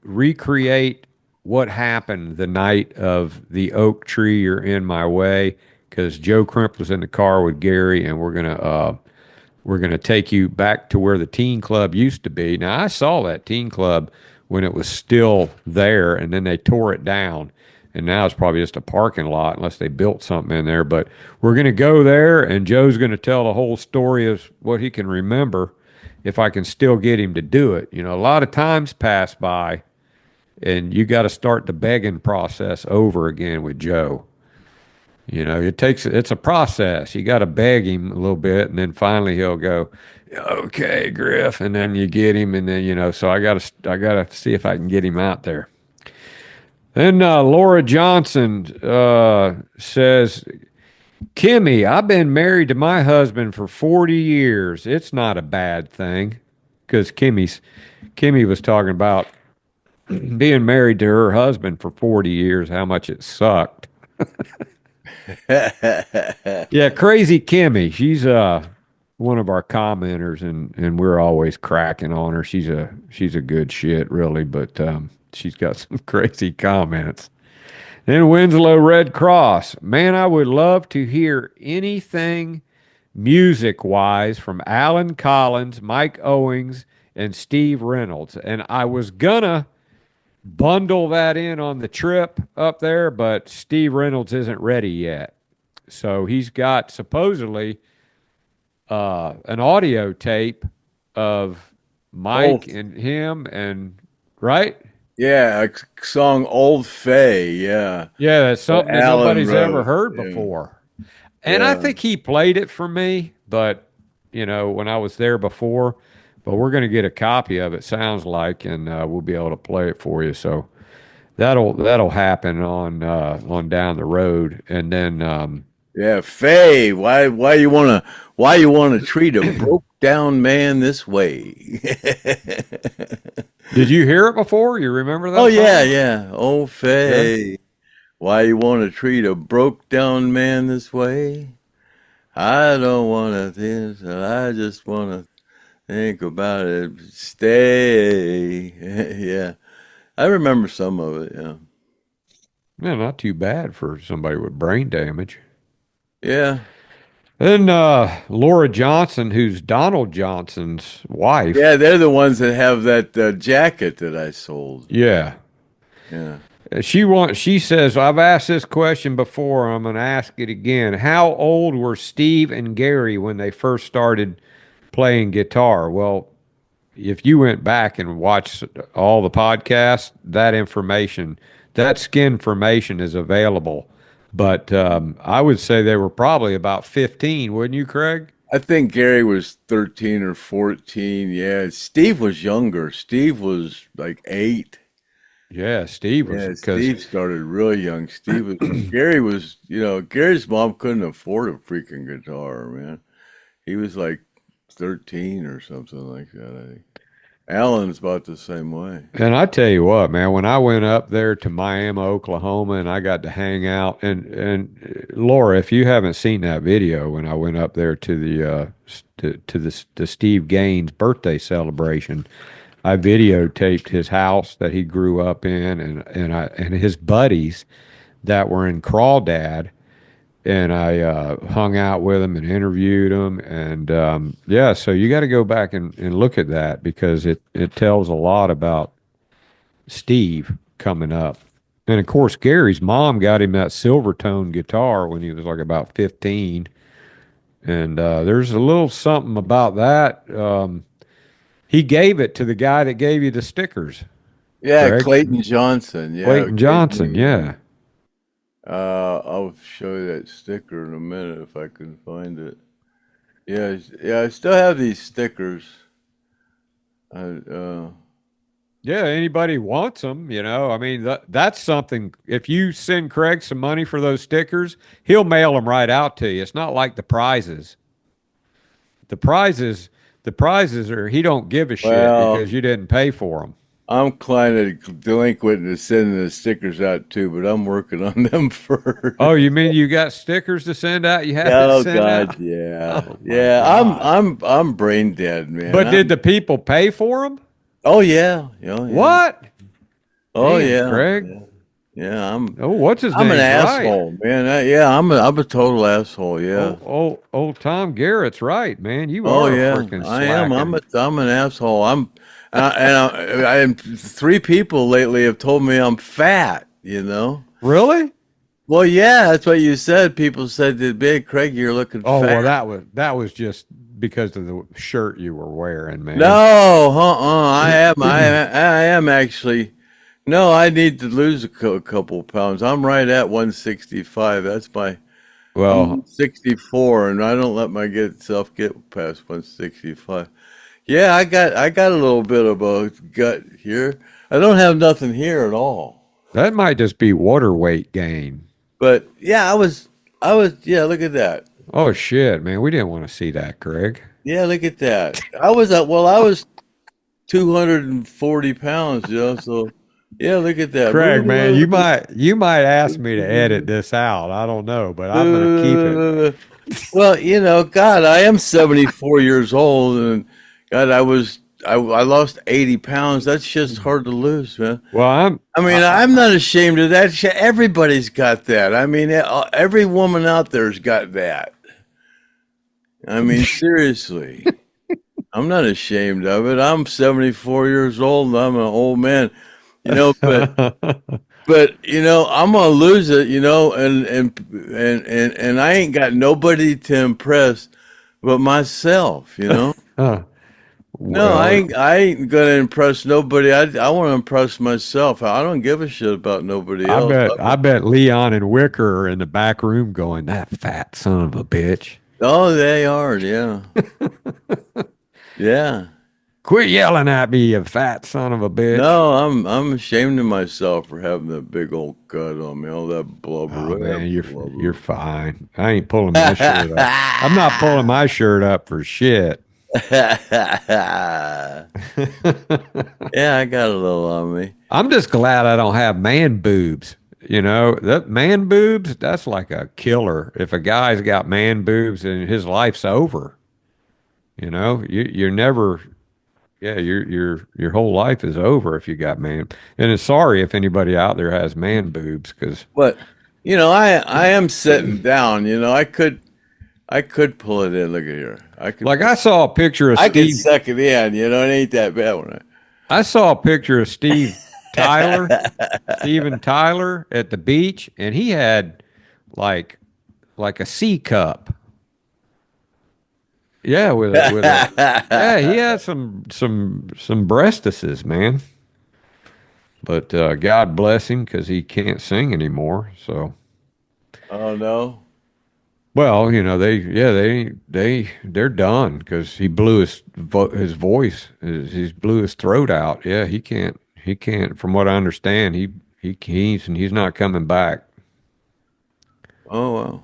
recreate what happened the night of the oak tree you're in my way, because Joe Crimp was in the car with Gary, and we're gonna take you back to where the teen club used to be. Now, I saw that teen club when it was still there, and then they tore it down, and now it's probably just a parking lot unless they built something in there. But we're gonna go there, and Joe's gonna tell the whole story of what he can remember, if I can still get him to do it. You know, a lot of times pass by, and you got to start the begging process over again with Joe. You know, it's a process. You got to beg him a little bit, and then finally he'll go, okay, Griff, and then you get him, and then, you know, so I got to see if I can get him out there. Then Laura Johnson says, Kimmy, I've been married to my husband for 40 years. It's not a bad thing, because Kimmy was talking about being married to her husband for 40 years, how much it sucked. Yeah, crazy Kimmy. She's one of our commenters, and we're always cracking on her. She's a good shit, really, but she's got some crazy comments. Then Winslow Red Cross. Man, I would love to hear anything music-wise from Alan Collins, Mike Owings, and Steve Reynolds. And I was gonna bundle that in on the trip up there, but Steve Reynolds isn't ready yet. So he's got supposedly an audio tape of Mike and him, and right? Yeah, a song Old Fay, yeah. Yeah, that's something that nobody's ever heard yeah. before. And I think he played it for me, but, you know, when I was there before. But we're going to get a copy of it, sounds like, and we'll be able to play it for you. So that'll happen on down the road. And then yeah, Fay, why you wanna treat a broke down man this way? Did you hear it before? You remember that? Oh, song? yeah. Oh, Fay, yeah. Why you want to treat a broke down man this way? I don't want to think, I just want to think about it. Stay. Yeah. I remember some of it, yeah. Yeah, not too bad for somebody with brain damage. Yeah. Then Laura Johnson, who's Donald Johnson's wife. Yeah, they're the ones that have that jacket that I sold. Yeah. Yeah. She says, I've asked this question before. I'm going to ask it again. How old were Steve and Gary when they first started playing guitar? Well, if you went back and watched all the podcasts, that skin information is available. But I would say they were probably about 15, wouldn't you, Craig? I think Gary was 13 or 14. Yeah, Steve was younger. Steve was like 8. Yeah, Steve was. Yeah, Steve started really young. Gary was, Gary's mom couldn't afford a freaking guitar, man. He was like 13 or something like that, I think. Alan's about the same way. And I tell you what, man, when I went up there to Miami, Oklahoma, and I got to hang out, and Laura, if you haven't seen that video, when I went up there to the Steve Gaines birthday celebration, I videotaped his house that he grew up in, and his buddies that were in Crawdad, and I hung out with him and interviewed him, and yeah, so you got to go back and look at that because it tells a lot about Steve coming up. And of course, Gary's mom got him that Silvertone guitar when he was like about 15, and there's a little something about that. He gave it to the guy that gave you the stickers. Yeah, Craig? Clayton Johnson. Yeah, Clayton Johnson, yeah. I'll show you that sticker in a minute if I can find it. Yeah, I still have these stickers. Yeah, anybody wants them, I mean, that's something. If you send Craig some money for those stickers, he'll mail them right out to you. It's not like the prizes. The prizes are, he don't give a shit because you didn't pay for them. I'm kind of delinquent in sending the stickers out too, but I'm working on them first. Oh, you mean you got stickers to send out? You have to send out? Yeah, Oh, yeah. I'm brain dead, man. But did the people pay for them? Oh yeah, What? Oh Damn, yeah, Craig. Yeah. What's his name? I'm an asshole, man. I'm a total asshole. Yeah. Old Tom Garrett's right, man. You are a freaking slacker. I am. I'm an asshole. And 3 people lately have told me I'm fat. Really? Well, yeah, that's what you said. People said that, "Big Craig, you're looking fat." Oh, well, that was just because of the shirt you were wearing, man. No, I am actually. No, I need to lose a couple pounds. I'm right at 165. That's I'm 64, and I don't let myself get past 165. Yeah, I got a little bit of a gut here. I don't have nothing here at all. That might just be water weight gain. But yeah, I was. Yeah, look at that. Oh shit, man, we didn't want to see that, Craig. Yeah, look at that. I was 240 pounds, So yeah, look at that. Craig, man, you might ask me to edit this out. I don't know, but I'm gonna keep it. Well, God, I am 74 years old, and God, I lost 80 pounds. That's just hard to lose, man. Well, I'm not ashamed of that. Everybody's got that. I mean, every woman out there's got that. I mean, seriously. I'm not ashamed of it. I'm 74 years old, and I'm an old man. But I'm gonna lose it, and I ain't got nobody to impress but myself, No, I ain't gonna impress nobody. I want to impress myself. I don't give a shit about nobody else. I bet Leon and Wicker are in the back room going, "That fat son of a bitch." Oh, they are, yeah. Yeah. Quit yelling at me, you fat son of a bitch. No, I'm ashamed of myself for having that big old cut on me, all that blubber. Oh, man, you're fine. I ain't pulling my shirt up. I'm not pulling my shirt up for shit. Yeah, I got a little on me. I'm just glad I don't have man boobs. That man boobs, that's like a killer. If a guy's got man boobs, then his life's over. You're never. Yeah, your whole life is over if you got man. And it's sorry if anybody out there has man boobs, because. But I am sitting down. I could pull it in. Look at here. I saw a picture of Steve. I could suck it in. It ain't that bad. I saw a picture of Steve Steven Tyler at the beach, and he had like a C cup. Yeah, yeah, he had some breastises, man. But God bless him because he can't sing anymore. So, Oh no. well, they're done because he blew his voice, he blew his throat out. Yeah, he can't. From what I understand, he's not coming back. Oh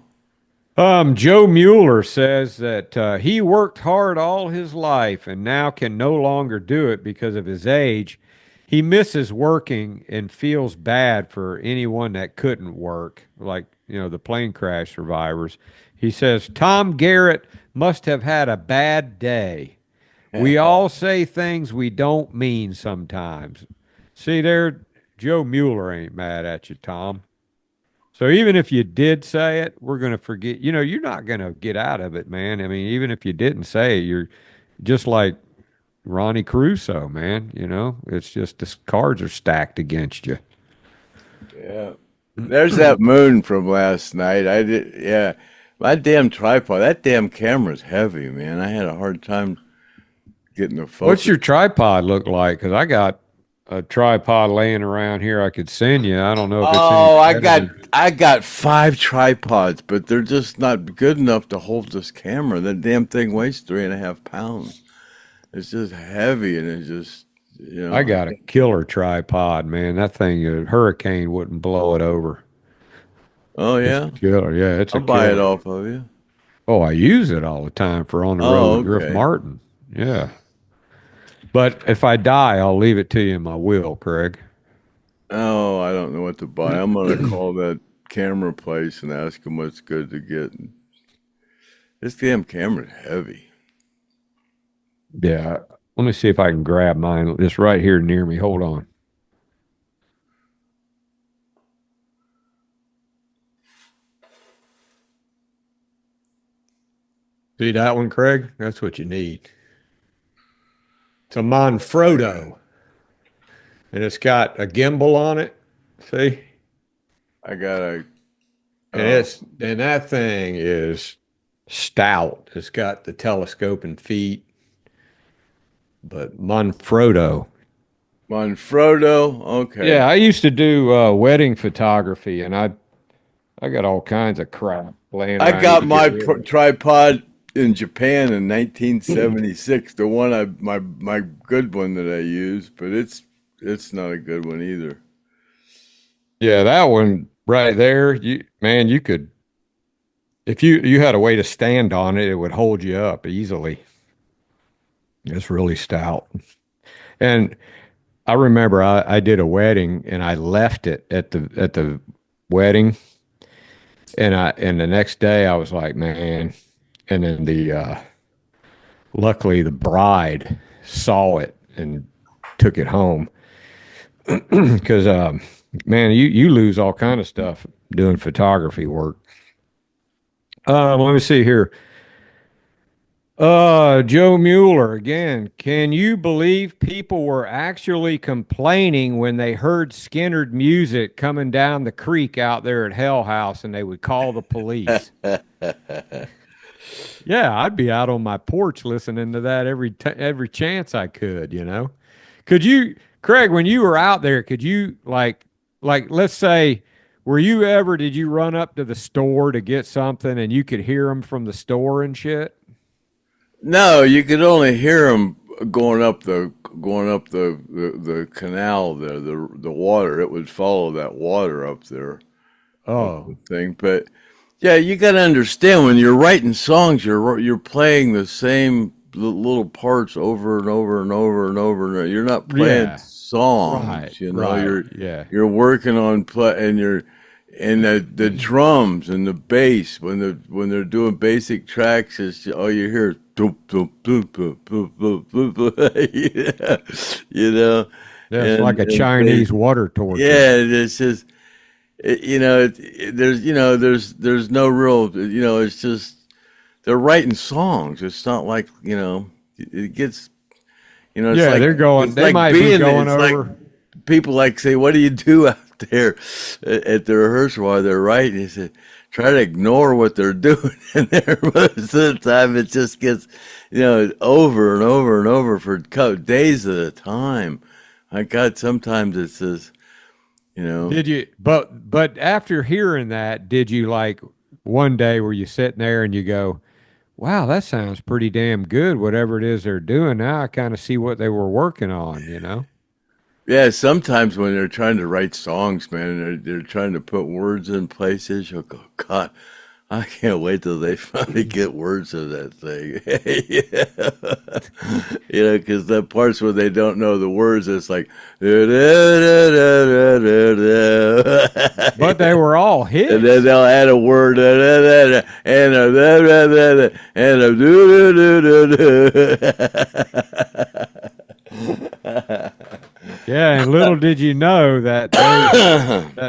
wow. Joe Mueller says that he worked hard all his life and now can no longer do it because of his age. He misses working and feels bad for anyone that couldn't work, like, the plane crash survivors. He says, Tom Garrett must have had a bad day. We all say things we don't mean sometimes. See there, Joe Mueller ain't mad at you, Tom. So even if you did say it, we're going to forget. You're not going to get out of it, man. I mean, even if you didn't say it, you're just like Ronnie Crusoe, man. It's just the cards are stacked against you. Yeah. There's that moon from last night. Yeah. My damn tripod, that damn camera's heavy, man. I had a hard time getting the focus. What's your tripod look like? Because I got a tripod laying around here I could send you. I don't know if it's I got 5 tripods, but they're just not good enough to hold this camera. That damn thing weighs 3.5 pounds. It's just heavy, and it's just, I got a killer tripod, man. That thing, a hurricane wouldn't blow it over. Oh yeah, it's a killer. Yeah, it's I'll buy it off of you. Oh, I use it all the time for on the road with Griff Martin. Yeah. But if I die, I'll leave it to you in my will, Craig. Oh, I don't know what to buy. I'm going to call that camera place and ask them what's good to get. This damn camera's heavy. Yeah. Let me see if I can grab mine. It's right here near me. Hold on. See that one, Craig? That's what you need. It's a Manfrotto. And it's got a gimbal on it. See? I got a... And that thing is stout. It's got the telescoping feet. But Manfrotto. Okay. Yeah, I used to do wedding photography, and I got all kinds of crap laying around. I got my tripod in Japan in 1976. The one my good one that I use, but it's not a good one either. Yeah, that one right there, you could, if you had a way to stand on it, it would hold you up easily. It's really stout. And I remember I did a wedding and I left it at the wedding, and the next day I was like, man, and then luckily the bride saw it and took it home because man, you lose all kind of stuff doing photography work. Let me see here. Joe Mueller again. Can you believe people were actually complaining when they heard Skynyrd music coming down the creek out there at Hell House, and they would call the police? Yeah, I'd be out on my porch listening to that every chance I could. Could you, Craig, when you were out there, could you like let's say, did you run up to the store to get something and you could hear them from the store and shit? No, you could only hear them going up the canal there, the water. It would follow that water up there. Oh, thing. But yeah, you got to understand, when you're writing songs, you're playing the same little parts over and over and over and over. You're not playing songs, right, You're working on and the drums and the bass, when they're doing basic tracks, is all you hear. Yeah, it's like a Chinese water torture. Yeah, it's just, there's no real, it's just, they're writing songs. It's not like, it gets, it's yeah, like, they're going, they might be going over. people like say, "What do you do out there at the rehearsal while they're writing?" He said, "Try to ignore what they're doing." And there, most of the time, it just gets, over and over and over for days at a time. My God, sometimes it says, Did you? But after hearing that, did you like one day were you sitting there and you go, "Wow, that sounds pretty damn good. Whatever it is they're doing now, I kind of see what they were working on." Yeah, sometimes when they're trying to write songs, man, they're trying to put words in places. You'll go, God, I can't wait till they finally get words of that thing. Because the parts where they don't know the words, it's like, But they were all hits. And then they'll add a word, and Yeah, and little did you know that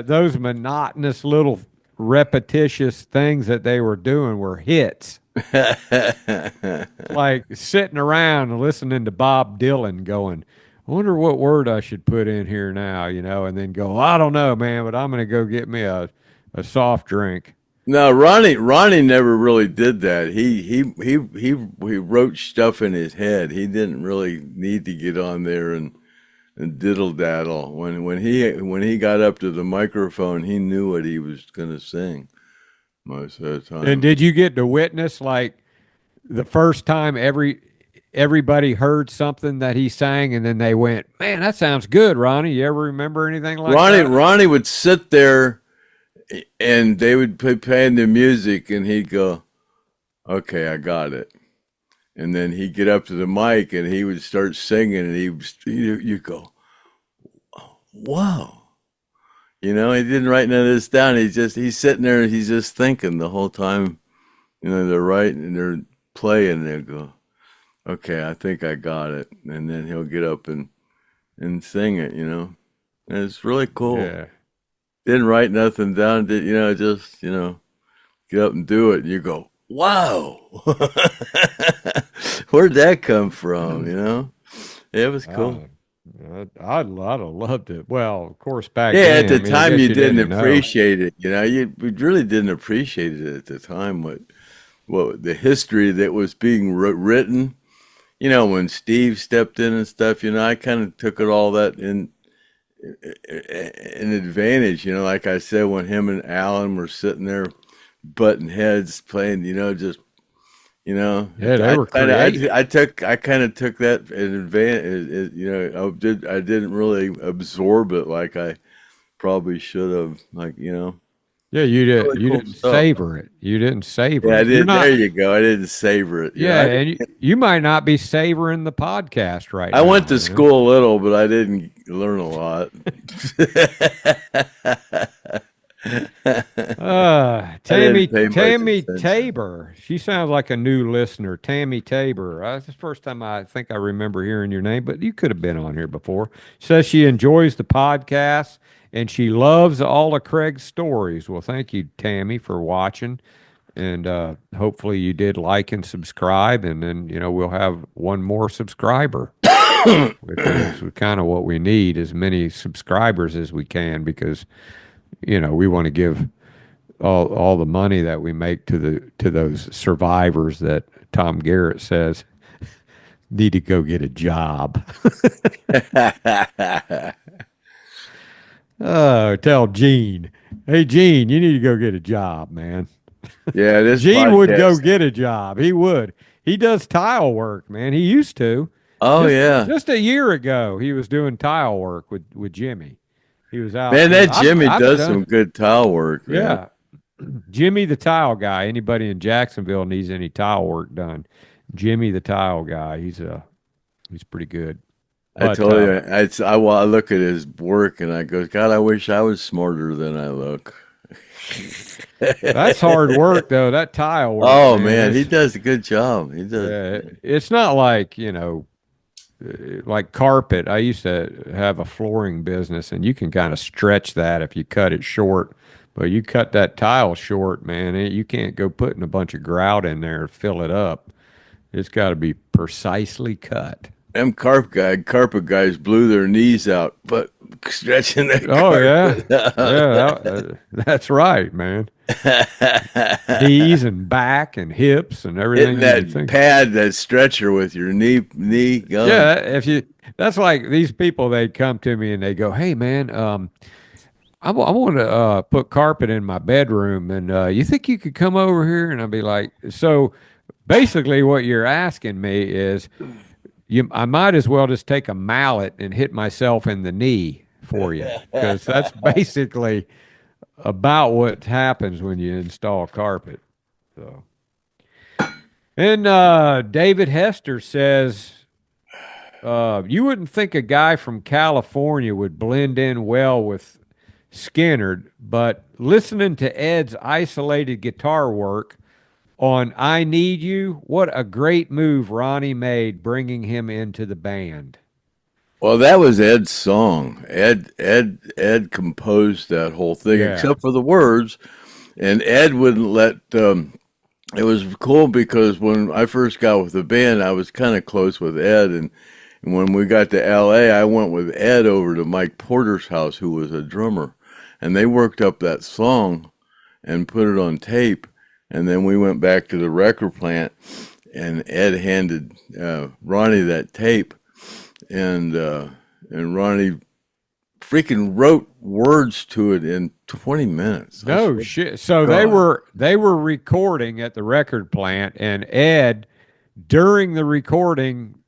those monotonous little repetitious things that they were doing were hits. Like sitting around and listening to Bob Dylan going, "I wonder what word I should put in here now," and then go, "I don't know, man, but I'm going to go get me a soft drink." No, Ronnie never really did that. He wrote stuff in his head. He didn't really need to get on there and diddle daddle. When he got up to the microphone, he knew what he was going to sing most of the time. And did you get to witness like the first time everybody heard something that he sang and then they went, "Man, that sounds good, Ronnie"? You ever remember anything like that? Ronnie would sit there and they would be playing the music and he'd go, "Okay, I got it." And then he'd get up to the mic and he would start singing and you go, "Wow." He didn't write none of this down. He's sitting there and he's just thinking the whole time. They're writing and they're playing and they go, "Okay, I think I got it." And then he'll get up and sing it, And it's really cool. Yeah. Didn't write nothing down, just, get up and do it. And you go, "Wow." Where'd that come from, It was cool. I'd have loved it. Well, of course, back then. At the time you didn't appreciate it. You really didn't appreciate it at the time, what the history that was being written. When Steve stepped in and stuff, I kind of took it all that in advantage. Like I said, when him and Alan were sitting there butting heads playing, just yeah, they were creative. I kind of took that in advantage. I didn't really absorb it like I probably should have. Yeah, you did. Really you didn't savor it. You didn't savor it. I did. There you go. I didn't savor it. And you might not be savoring the podcast right now. I went to school a little, but I didn't learn a lot. Tammy Tabor. She sounds like a new listener. Tammy Tabor. That's the first time I think I remember hearing your name, but you could have been on here before. Says she enjoys the podcast and she loves all of Craig's stories. Well, thank you, Tammy, for watching. And hopefully you did like and subscribe, and then we'll have one more subscriber. Which is kind of what we need, as many subscribers as we can, because we want to give all the money that we make to those survivors that Tom Garrett says need to go get a job. Oh, tell Gene. Hey, Gene, you need to go get a job, man. Yeah, this Gene would go get a job. He would. He does tile work, man. He used to. Just a year ago, he was doing tile work with Jimmy. He was out. Man, that Jimmy does some good tile work. Man. Yeah. Jimmy the tile guy. Anybody in Jacksonville needs any tile work done, Jimmy the tile guy. He's pretty good. I told you, I look at his work and I go, God, I wish I was smarter than I look. That's hard work, though. That tile work. Oh man, he does a good job. He does. Yeah, it's not like like carpet. I used to have a flooring business, and you can kind of stretch that if you cut it short. But you cut that tile short, man, you can't go putting a bunch of grout in there and fill it up. It's got to be precisely cut. Them carpet guys blew their knees out, but stretching the Oh yeah, carpet. that's right, man. Knees and back and hips and Hitting everything you could that think. pad, that stretcher with your knee going. Yeah, if you that's like these people. They come to me and they go, "Hey, man, I want to put carpet in my bedroom, and you think you could come over here?" And I'll be like, "So basically, what you're asking me is, I might as well just take a mallet and hit myself in the knee for you, because that's basically about what happens when you install carpet." So, and David Hester says, you wouldn't think a guy from California would blend in well with Skynyrd, but listening to Ed's isolated guitar work on I Need You, what a great move Ronnie made bringing him into the band. Well, that was Ed's song. Ed composed that whole thing, Yeah. except for the words. And Ed wouldn't let. It was cool because when I first got with the band, I was kind of close with Ed, and when we got to L.A., I went with Ed over to Mike Porter's house, who was a drummer, and they worked up that song and put it on tape. And then we went back to the record plant, and Ed handed Ronnie that tape, and Ronnie freaking wrote words to it in 20 minutes. No shit. So they were recording at the record plant, and Ed, during the recording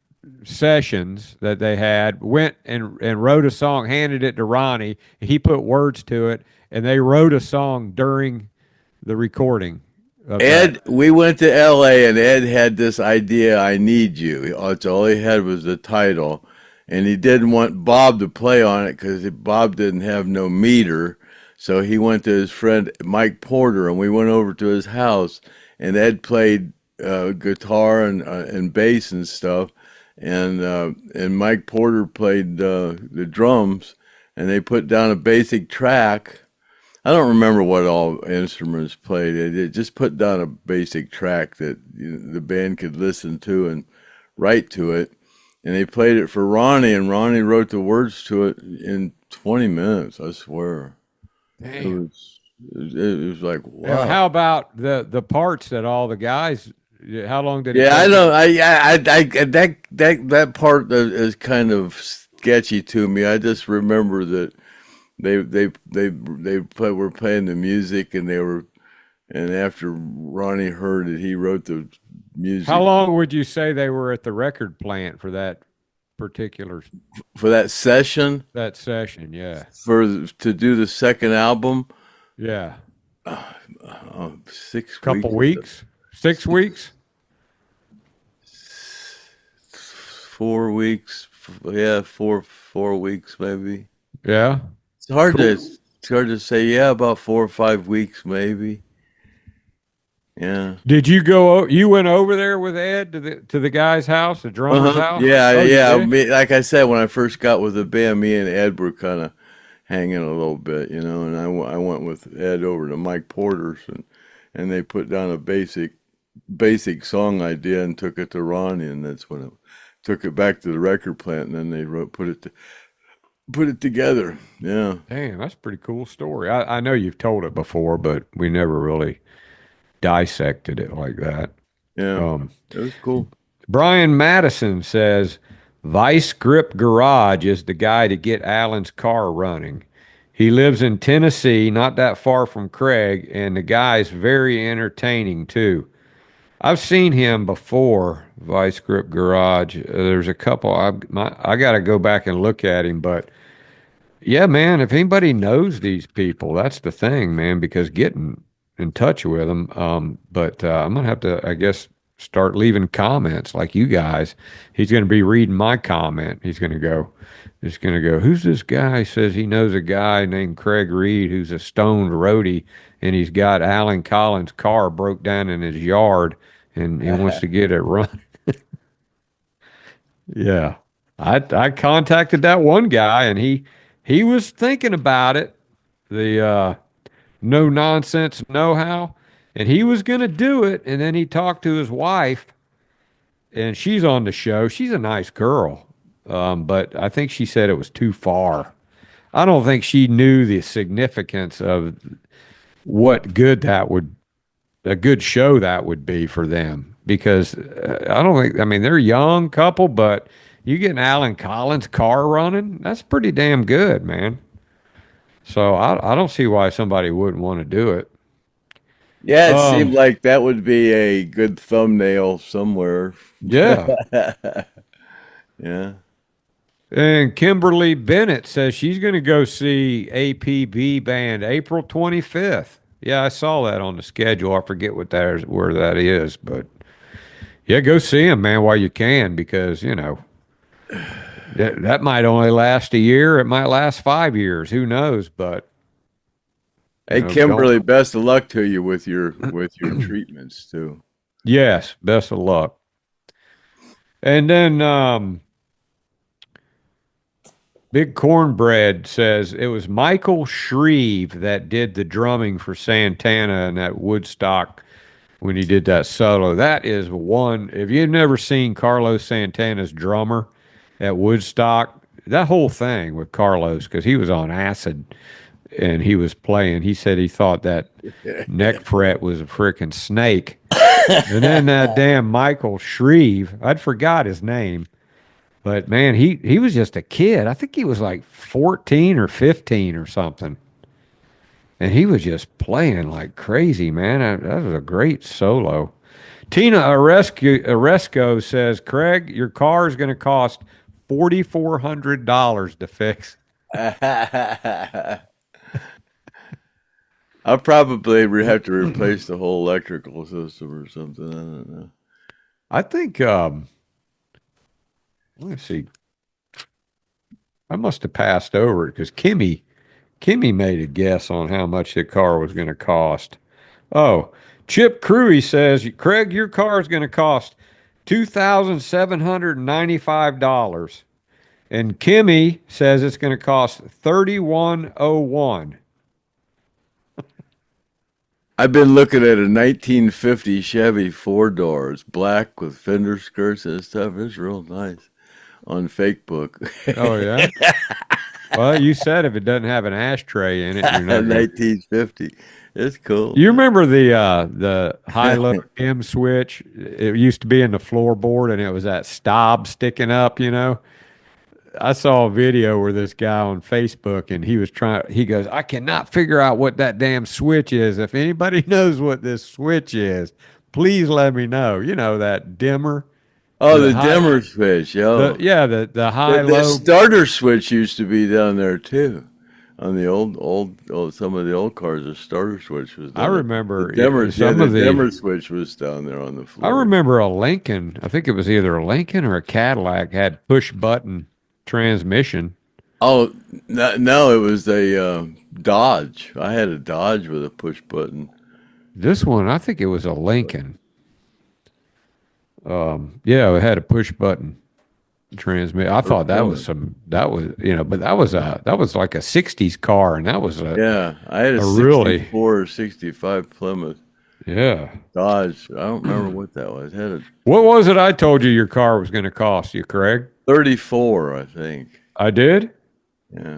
sessions that they had, went and wrote a song, handed it to Ronnie. He put words to it, and they wrote a song during the recording of Ed, that. we went to LA and Ed had this idea, I Need You. That's all he had was the title. And he didn't want Bob to play on it because Bob didn't have no meter. So he went to his friend Mike Porter, and we went over to his house, and Ed played guitar and bass and stuff. And Mike Porter played the drums, and they put down a basic track. I don't remember what all instruments played. They just put down a basic track that the band could listen to and write to it. And they played it for Ronnie, and Ronnie wrote the words to it in 20 minutes, I swear. Damn. It was like, Now, wow. how about the parts that all the guys? How long did it Yeah, I take? know. That part is kind of sketchy to me. I just remember that were playing the music, and after Ronnie heard it, he wrote the music. How long would you say they were at the record plant for that particular for that session that session? Yeah, to do the second album? yeah, 6 couple weeks. 6 weeks. 4 weeks. Yeah, 4 weeks maybe. Yeah, It's hard Cool. it's hard to say. Yeah, about 4 or 5 weeks maybe. Yeah. Did you go? You went over there with Ed to the guy's house, the drummer's house? Yeah, Oh, you yeah. did? Like I said, when I first got with the band, me and Ed were kind of hanging a little bit, and I went with Ed over to Mike Porter's, and they put down a basic song idea and took it to Ronnie, and that's when I took it back to the record plant, and then they put it together. Yeah. Damn, that's a pretty cool story. I know you've told it before, but we never really dissected it like that. Yeah. Um, It was cool. Brian Madison says Vice Grip Garage is the guy to get Alan's car running. He lives in Tennessee, not that far from Craig, and the guy's very entertaining too. I've seen him before, Vice Grip Garage. There's a couple. I got to go back and look at him, but yeah, man, if anybody knows these people, that's the thing, man, because getting in touch with them. But I'm going to have to, I guess, start leaving comments like you guys. He's going to be reading my comment. He's going to go, who's this guy? He says he knows a guy named Craig Reed who's a stoned roadie, and he's got Alan Collins' car broke down in his yard, and he wants to get it run. Yeah. I contacted that one guy, and he was thinking about it, the no nonsense know-how, and he was going to do it. And then he talked to his wife, and she's on the show. She's a nice girl, but I think she said it was too far. I don't think she knew the significance of what good that would, a good show that would be for them. Because I don't think, I mean, they're a young couple, but you get an Alan Collins car running, that's pretty damn good, man. So I don't see why somebody wouldn't want to do it. Yeah, it seemed Um, like that would be a good thumbnail somewhere. yeah. Yeah. And Kimberly Bennett says she's going to go see APB band April 25th. Yeah, I saw that on the schedule. I forget what that is, where that is, but yeah, go see them, man, while you can, because that might only last a year. It might last 5 years. Who knows? But Hey, don't. Kimberly, best of luck to you with your treatments too. Yes, best of luck. And then Big Cornbread says it was Michael Shreve that did the drumming for Santana and that Woodstock when he did that solo. That is one. If you've never seen Carlos Santana's drummer at Woodstock, that whole thing with Carlos, because he was on acid and he was playing, he said he thought that neck fret was a freaking snake. And then that damn Michael Shreve, I'd forgot his name. But man, he was just a kid. I think he was like 14 or 15 or something. And he was just playing like crazy, man. That was a great solo. Tina Oresco says, Craig, your car is going to cost $4,400 to fix. I'll probably have to replace the whole electrical system or something. I don't know. I think, let's see. I must have passed over it because Kimmy made a guess on how much the car was going to cost. Oh, Chip Crewy says, Craig, your car is going to cost $2,795. And Kimmy says it's going to cost $3,101. I've been looking at a 1950 Chevy 4 doors, black with fender skirts and stuff. It's real nice on FakeBook. Oh, yeah? Well, you said if it doesn't have an ashtray in it, you're not gonna... 1950. It's cool. You remember the high-low dim switch? It used to be in the floorboard, and it was that stop sticking up, I saw a video where this guy on Facebook, and he goes, I cannot figure out what that damn switch is. If anybody knows what this switch is, please let me know. That dimmer. Oh, the dimmer switch, yo. The high-low. The starter switch used to be down there too. On the old, some of the old cars, the starter switch was down I remember the dimmer switch was down there on the floor. I remember a Lincoln, I think it was either a Lincoln or a Cadillac, had push-button transmission. Oh, no, it was a Dodge. I had a Dodge with a push-button. This one, I think it was a Lincoln. Yeah, it had a push-button transmit. I thought but that was like a 60s car, and that was I had a 64 or 65 Plymouth. Yeah. Dodge. I don't remember what that was. What was it I told you your car was going to cost you, Craig? 34, I think. I did? Yeah.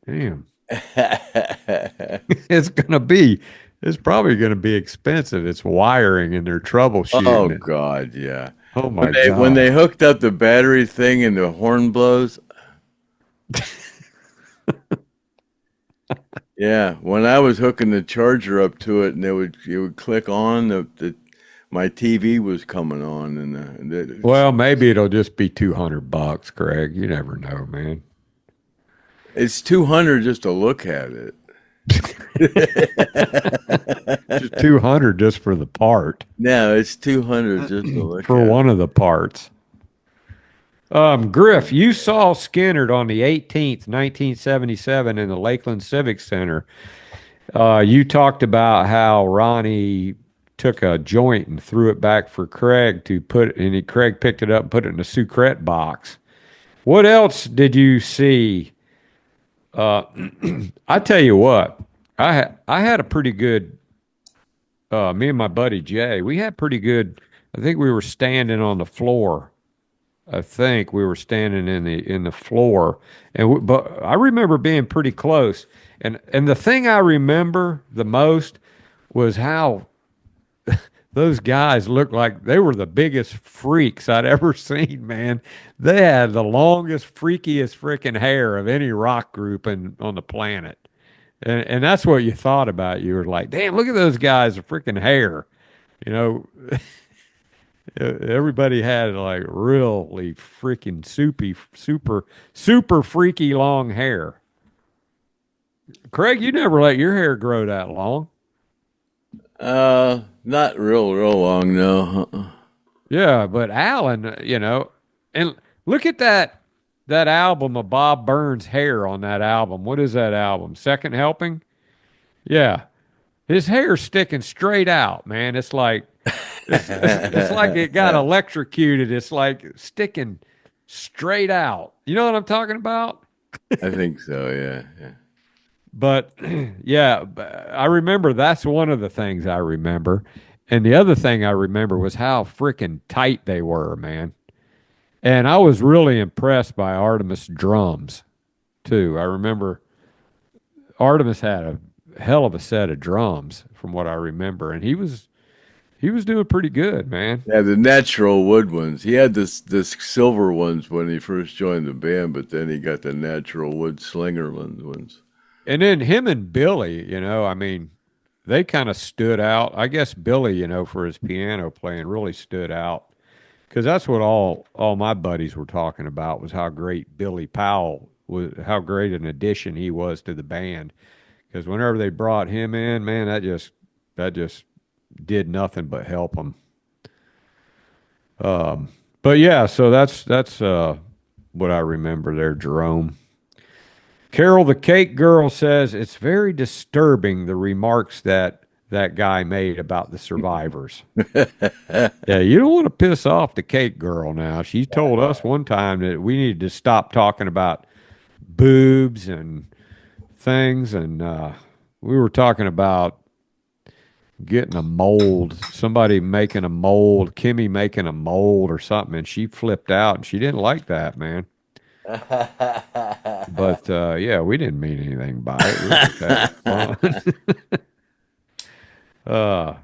Damn. It's probably going to be expensive. It's wiring and they're troubleshooting. Oh, it. God, yeah. Oh, my God. When they hooked up the battery thing and the horn blows. Yeah, when I was hooking the charger up to it and it would click on, my TV was coming on. Well, maybe it'll just be $200, Craig. You never know, man. It's $200 just to look at it. Just $200 just for the part. No, it's $200 just to look for one of the parts. Griff, you saw Skynyrd on the 18th, 1977 in the Lakeland Civic Center. You talked about how Ronnie took a joint and threw it back for Craig to put, and Craig picked it up and put it in a sucrette box. What else did you see? I tell you what, I had a pretty good, me and my buddy Jay, we had pretty good, I think we were standing on the floor I think we were standing in the floor, but I remember being pretty close. And the thing I remember the most was how those guys looked like they were the biggest freaks I'd ever seen, man. They had the longest, freakiest freaking hair of any rock group on the planet. And that's what you thought about. You were like, damn, look at those guys' freaking hair. You know, everybody had like really freaking super freaky long hair. Craig, you never let your hair grow that long. Not real long, no. Yeah, but Alan, and look at that album of Bob Burns' hair on that album. What is that album? Second Helping? Yeah. His hair's sticking straight out, man. It's like it got electrocuted. It's like sticking straight out. You know what I'm talking about? I think so, yeah. But yeah, I remember that's one of the things I remember. And the other thing I remember was how freaking tight they were, man. And I was really impressed by Artemis drums too. I remember Artemis had a hell of a set of drums from what I remember, and he was doing pretty good, man. Yeah, the natural wood ones. He had this silver ones when he first joined the band, but then he got the natural wood Slingerland ones. And then him and Billy, I mean, they kind of stood out. I guess Billy, for his piano playing really stood out because that's what all my buddies were talking about was how great Billy Powell was, how great an addition he was to the band. Because whenever they brought him in, man, that just did nothing but help them. But yeah, so that's what I remember there, Jerome. Carol the Cake Girl says it's very disturbing the remarks that guy made about the survivors. Yeah, you don't want to piss off the Cake Girl now. She told us one time that we needed to stop talking about boobs and things, and we were talking about getting a mold, somebody making a mold, Kimmy making a mold or something, and she flipped out, and she didn't like that, man. But yeah, we didn't mean anything by it. We were just having fun.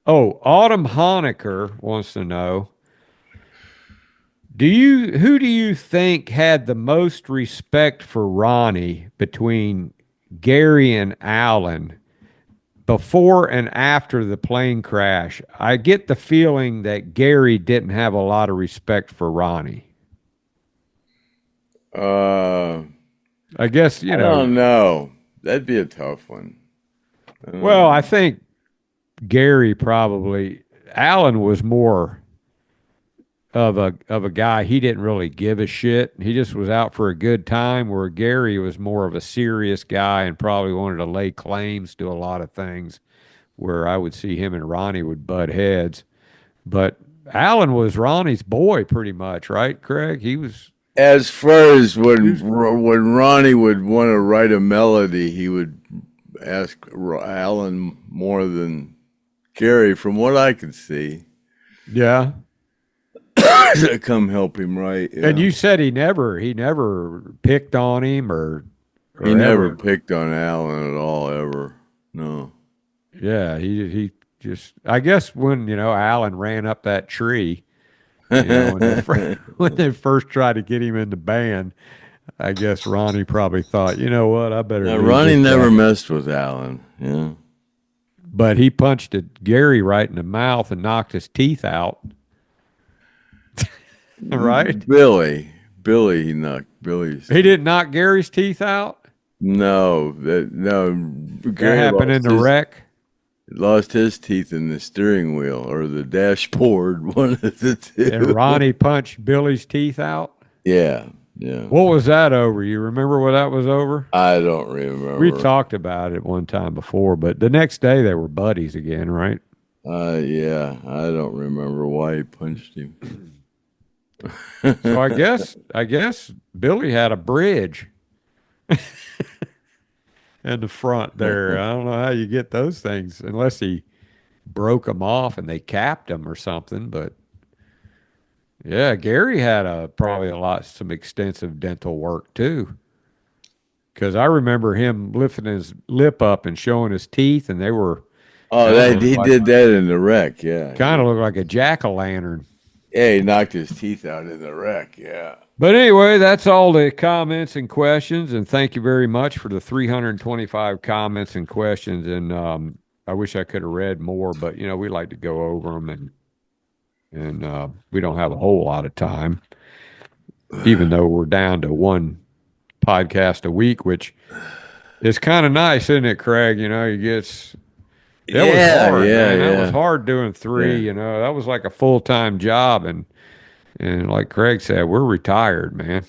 Autumn Honecker wants to know: who do you think had the most respect for Ronnie between Gary and Alan before and after the plane crash? I get the feeling that Gary didn't have a lot of respect for Ronnie. I guess, I don't know. That'd be a tough one. Well, I think Gary probably, Alan was more of a guy, he didn't really give a shit. He just was out for a good time, where Gary was more of a serious guy and probably wanted to lay claims to a lot of things, where I would see him and Ronnie would butt heads. But Alan was Ronnie's boy pretty much, right, Craig? He was. As far as when Ronnie would want to write a melody, he would ask Alan more than Gary, from what I could see. Yeah. To come help him write. And you said he never picked on him or he never picked on Alan at all, ever. No. Yeah, he just, I guess when, Alan ran up that tree, when they first tried to get him in the band, I guess Ronnie probably thought, you know what, I better. Ronnie never messed with Alan. Yeah. But he punched Gary right in the mouth and knocked his teeth out. Right? Billy, he knocked Billy's. He didn't knock Gary's teeth out? No. Gary happened in the wreck? Lost his teeth in the steering wheel or the dashboard, one of the two. And Ronnie punched Billy's teeth out? Yeah. What was that over? You remember what that was over? I don't remember. We talked about it one time before, but the next day they were buddies again, right? Yeah. I don't remember why he punched him. So I guess Billy had a bridge in the front there. I don't know how you get those things unless he broke them off and they capped them or something. But Yeah, Gary had probably some extensive dental work too. Because I remember him lifting his lip up and showing his teeth, and they were Oh, kind of that looked he like did that in the wreck. Yeah, kind of looked like a jack-o'-lantern. yeah, he knocked his teeth out in the wreck. Yeah. But anyway, that's all the comments and questions, and thank you very much for the 325 comments and questions. And I wish I could have read more, but we like to go over them, and we don't have a whole lot of time, even though we're down to one podcast a week, which is kind of nice, isn't it, Craig? You get that was Yeah, hard, yeah, man. That was yeah, hard doing three. yeah. That was like a full-time job, and like Craig said, we're retired, man.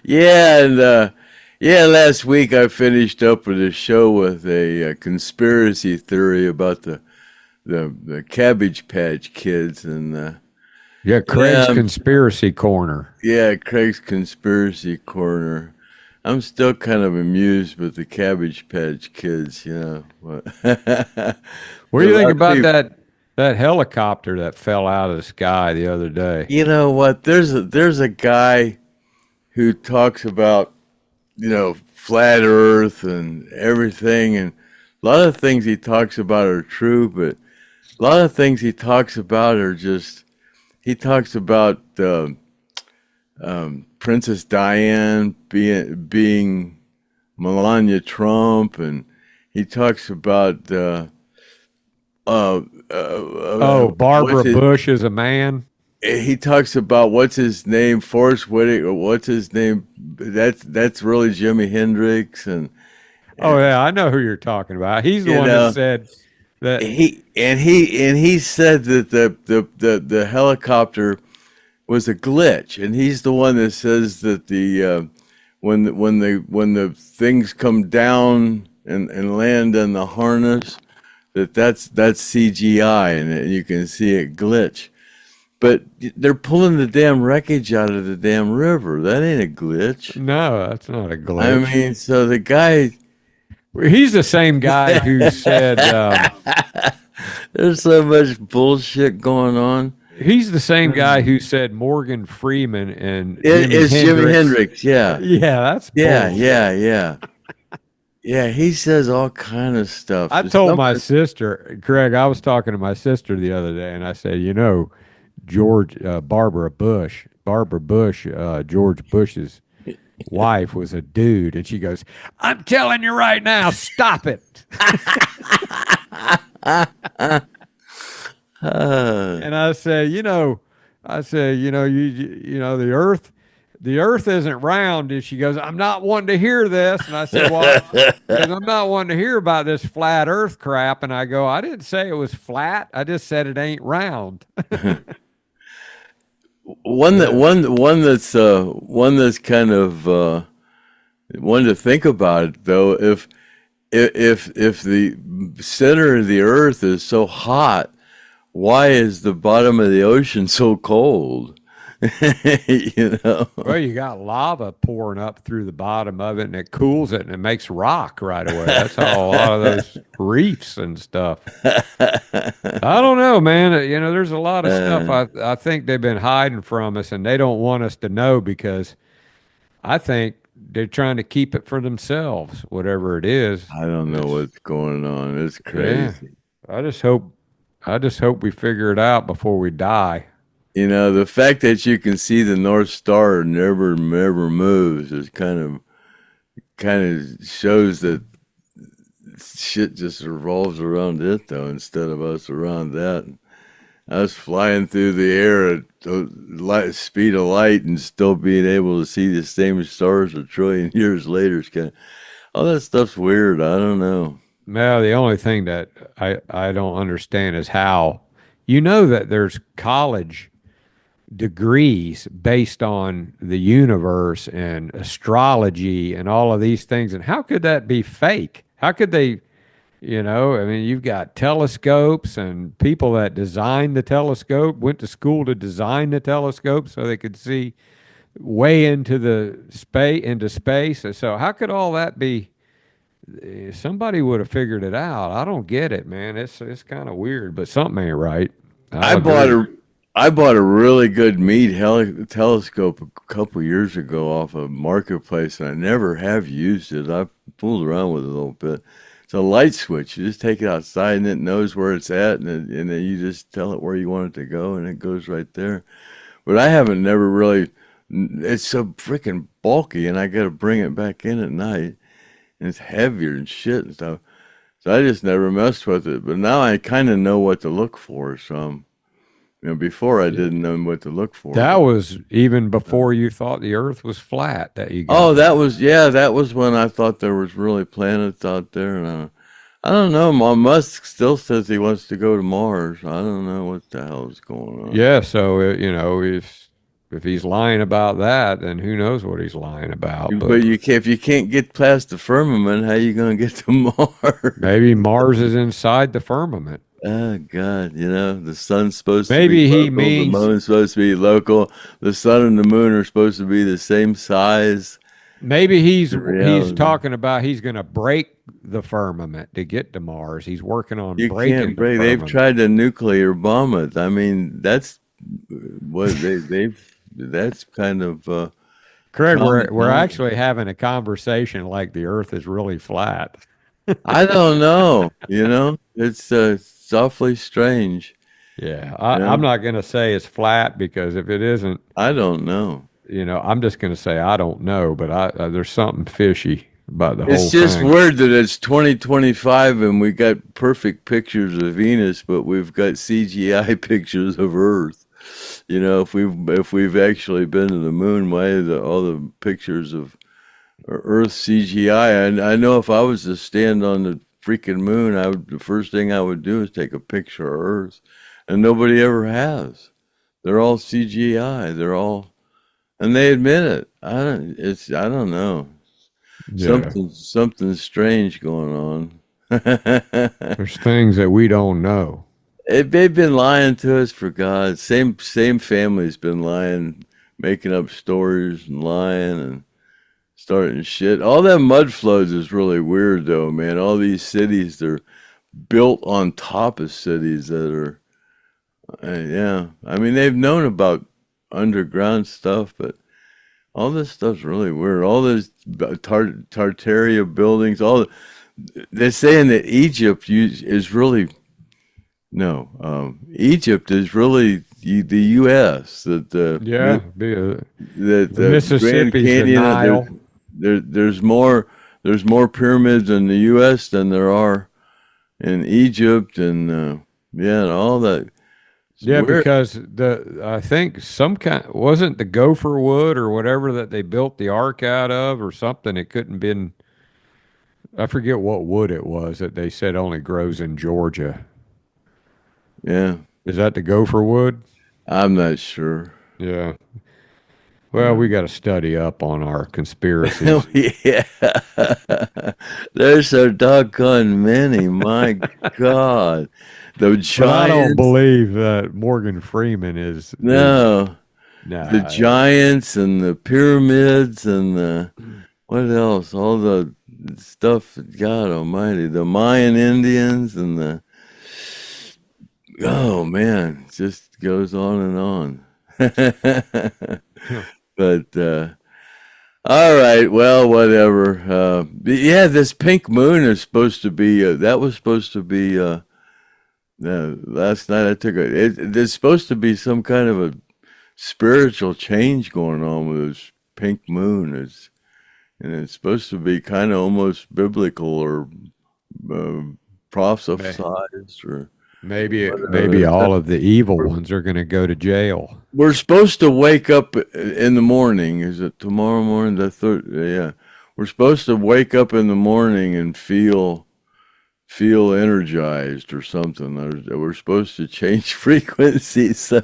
Yeah, and yeah, last week I finished up with a show with a, conspiracy theory about the Cabbage Patch Kids, and Yeah, yeah, Craig's conspiracy corner. yeah, Craig's conspiracy corner. I'm still kind of amused with the Cabbage Patch Kids, But What do a you think lot of about people, that helicopter that fell out of the sky the other day? you know what? There's a guy who talks about flat Earth and everything, and a lot of things he talks about are true, but a lot of things he talks about are just he talks about Princess Diane being Melania Trump, and he talks about Oh, what's Barbara his Bush is a man. he talks about what's his name, Forrest Whitaker, what's his name? That's really Jimi Hendrix, Oh and yeah, I know who you're talking about. He's the you one that know said that. he said that the helicopter was a glitch, and he's the one that says that when the things come down and land in the harness, that's CGI, and you can see it glitch. But they're pulling the damn wreckage out of the damn river. That ain't a glitch. No, that's not a I glitch. mean, so the guy, He's the same guy who said there's so much bullshit going on. he's the same guy who said Morgan Freeman and Jimi It's Jimi Hendrix. Hendrix, yeah. Yeah, that's Yeah, bullshit. yeah, yeah. Yeah, he says all kind of stuff. I There's told my something, sister, Craig, I was talking to my sister the other day, and I said, Barbara Bush, George Bush's wife was a dude. And she goes, I'm telling you right now, stop it. And I said, the earth isn't round. And she goes, I'm not wanting to hear this. And I said, well, because I'm not wanting to hear about this flat earth crap. And I go, I didn't say it was flat. I just said it ain't round. one that Yeah. one that's kind of one to think about though. If the center of the earth is so hot, why is the bottom of the ocean so cold? you know Well, you got lava pouring up through the bottom of it, and it cools it, and it makes rock right away. That's how a lot of those reefs and stuff. I don't know, man. There's a lot of stuff Uh, I think they've been hiding from us, and they don't want us to know because I think they're trying to keep it for themselves, whatever it is. I don't know It's what's going on. It's yeah. crazy. I just hope I just hope we figure it out before we die. The fact that you can see the North Star never moves is kind of shows that shit just revolves around it though, instead of us around that. Us flying through the air at the speed of light and still being able to see the same stars a trillion years later is kind of all that stuff's weird. I don't know. Well, the only thing that I don't understand is how that there's college degrees based on the universe and astrology and all of these things. And how could that be fake? How could they, I mean, you've got telescopes and people that designed the telescope, went to school to design the telescope so they could see way into space. And so how could all that be? Somebody would have figured it out. I don't get it, man. It's kind of weird, but something ain't right. I bought a really good Meade telescope a couple years ago off of Marketplace, and I never have used it. I've fooled around with it a little bit. It's a light switch. You just take it outside, and it knows where it's at, and then you just tell it where you want it to go, and it goes right there. But I haven't never really. It's so freaking bulky, and I got to bring it back in at night, and it's heavier and shit and stuff. So I just never messed with it. But now I kind of know what to look for. So, before I didn't know what to look for. That was even before you thought the Earth was flat. That you got. Oh, that was when I thought there was really planets out there, and I don't know. Musk still says he wants to go to Mars. I don't know what the hell is going on. Yeah, so if he's lying about that, then who knows what he's lying about? But if you can't get past the firmament, how you gonna get to Mars? Maybe Mars is inside the firmament. Oh God, the sun's supposed to Maybe be he local, means the moon's supposed to be local. The sun and the moon are supposed to be the same size. Maybe he's talking about he's going to break the firmament to get to Mars. He's working on You breaking can't break. the They've firmament. tried to nuclear bomb it. I mean, that's what that's kind of. Craig, we're actually having a conversation like the Earth is really flat. I don't know. It's awfully strange. Yeah, I'm not going to say it's flat because if it isn't, I don't know. I'm just going to say I don't know, but there's something fishy about the whole thing. It's just weird that it's 2025 and we got perfect pictures of Venus, but we've got CGI pictures of Earth. If we've actually been to the moon, why all the pictures of Earth CGI? And I know if I was to stand on the freaking moon, the first thing I would do is take a picture of Earth, and nobody ever has. They're all CGI. They're all, and they admit it. I don't know. Yeah. Something strange going on. There's things that we don't know. They've been lying to us for God. Same family's been lying, making up stories and lying and starting shit. All that mud floods is really weird, though, man. All these cities, they're built on top of cities that are, yeah. I mean, they've known about underground stuff, but all this stuff's really weird. All those Tartaria buildings, they're saying that Egypt is really. No, Egypt is really the U.S. The Mississippi, Grand Canyon. the Nile. There's more pyramids in the U.S. than there are in Egypt, and all that. Yeah, because I think wasn't the gopher wood or whatever that they built the ark out of or something. It couldn't been. I forget what wood it was that they said only grows in Georgia. Yeah. Is that the gopher wood? I'm not sure. Yeah. Well, we got to study up on our conspiracies. Yeah. There's so doggone many. My God. The giants. But I don't believe that Morgan Freeman is. No. Nah, the giants and the pyramids and what else? All the stuff, God almighty. The Mayan Indians and oh man, it just goes on and on. But all right, well, whatever. Yeah, this pink moon is supposed to be. That was supposed to be. Last night I took there's supposed to be some kind of a spiritual change going on with this pink moon. And it's supposed to be kind of almost biblical or prophesized or. Maybe all of the evil ones are going to go to jail. We're supposed to wake up in the morning. Is it tomorrow morning? Yeah. We're supposed to wake up in the morning and feel energized or something. We're supposed to change frequency. So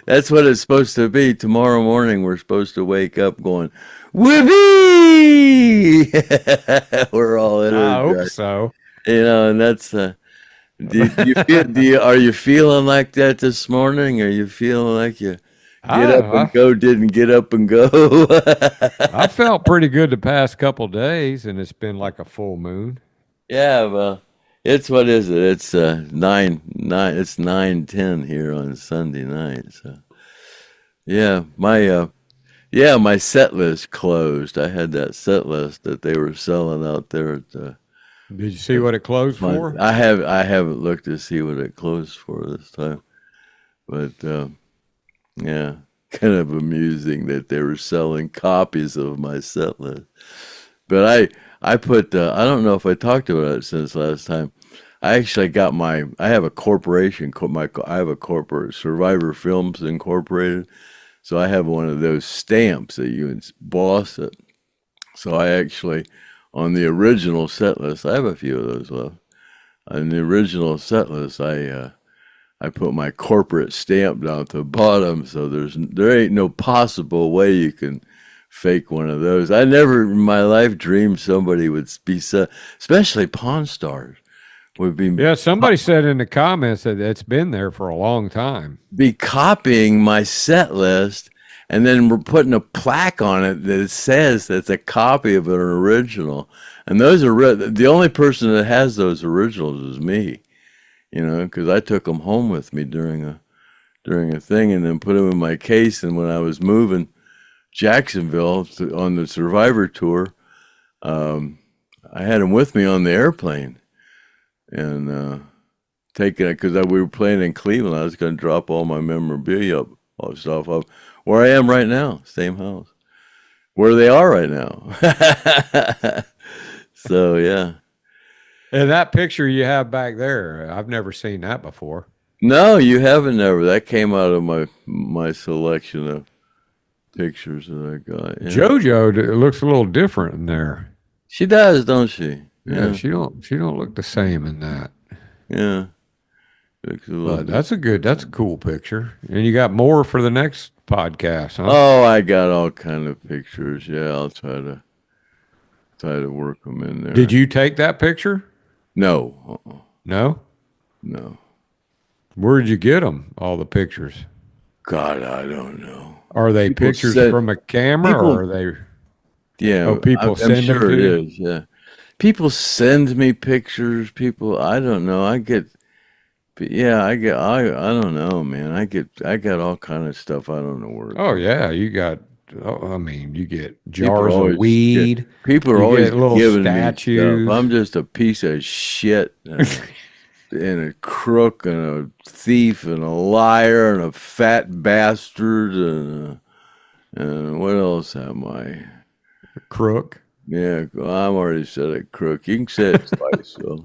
that's what it's supposed to be. Tomorrow morning, we're supposed to wake up going, whoopee! We're all energized. I hope so. And that's are you feeling like that this morning? Are you feeling like you didn't get up and go? I felt pretty good the past couple of days, and it's been like a full moon. Yeah, well, It's what is it? It's 9. It's 9:10 here on Sunday night. So my set list closed. I had that set list that they were selling out there at the. Did you see what it closed for? I haven't looked to see what it closed for this time, but yeah, kind of amusing that they were selling copies of my set list. But I put I don't know if I talked about it since last time. I actually got I have a corporation. I have a corporate, Survivor Films Incorporated. So I have one of those stamps that you emboss it. So I actually, on the original set list, I have a few of those left. On the original set list, I put my corporate stamp down at the bottom. So there ain't no possible way you can fake one of those. I never in my life dreamed somebody would be especially Pawn Stars would be. Yeah, somebody said in the comments that it's been there for a long time. Be copying my set list, and then we're putting a plaque on it that it says that's a copy of an original. And those are the only person that has those originals is me, because I took them home with me during a thing, and then put them in my case. And when I was moving Jacksonville on the Survivor tour, I had them with me on the airplane, and taking it because we were playing in Cleveland. I was going to drop all my memorabilia all stuff up where I am right now, same house where they are right now. So yeah. And that picture you have back there, I've never seen that before. No, you haven't never. That came out of my selection of pictures that I got. Yeah. JoJo looks a little different in there. She does, don't she? Yeah, she don't look the same in that. Yeah. But that's a cool picture. And you got more for the next podcast, huh? Oh, I got all kind of pictures. Yeah, I'll try to work them in there. Did you take that picture? No. No? No. Where did you get them, all the pictures? God, I don't know. Are they pictures from a camera or are they? Yeah. Oh, people send them sure to it you? is, yeah. People send me pictures. I don't know. I don't know, man. I got all kind of stuff. I don't know where. Oh yeah, you get jars of weed. People are always little giving statues. me stuff. I'm just a piece of shit and a crook and a thief and a liar and a fat bastard and what else am I? A crook. Yeah, I'm already said a crook. You can say it twice, so.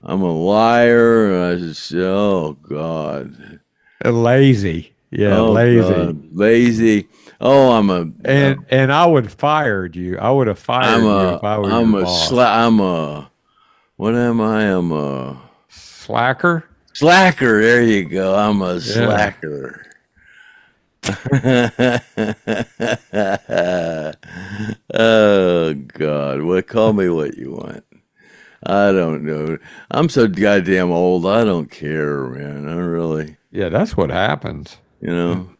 I'm a liar. And I just, oh God. Lazy. Yeah, lazy. God. Lazy. Oh, and I would have fired you. I would have fired you if I was your boss. What am I? I'm a slacker. Slacker. There you go. I'm a slacker. Oh God. Well, call me what you want. I don't know. I'm so goddamn old. I don't care, man. I really. Yeah, that's what happens. You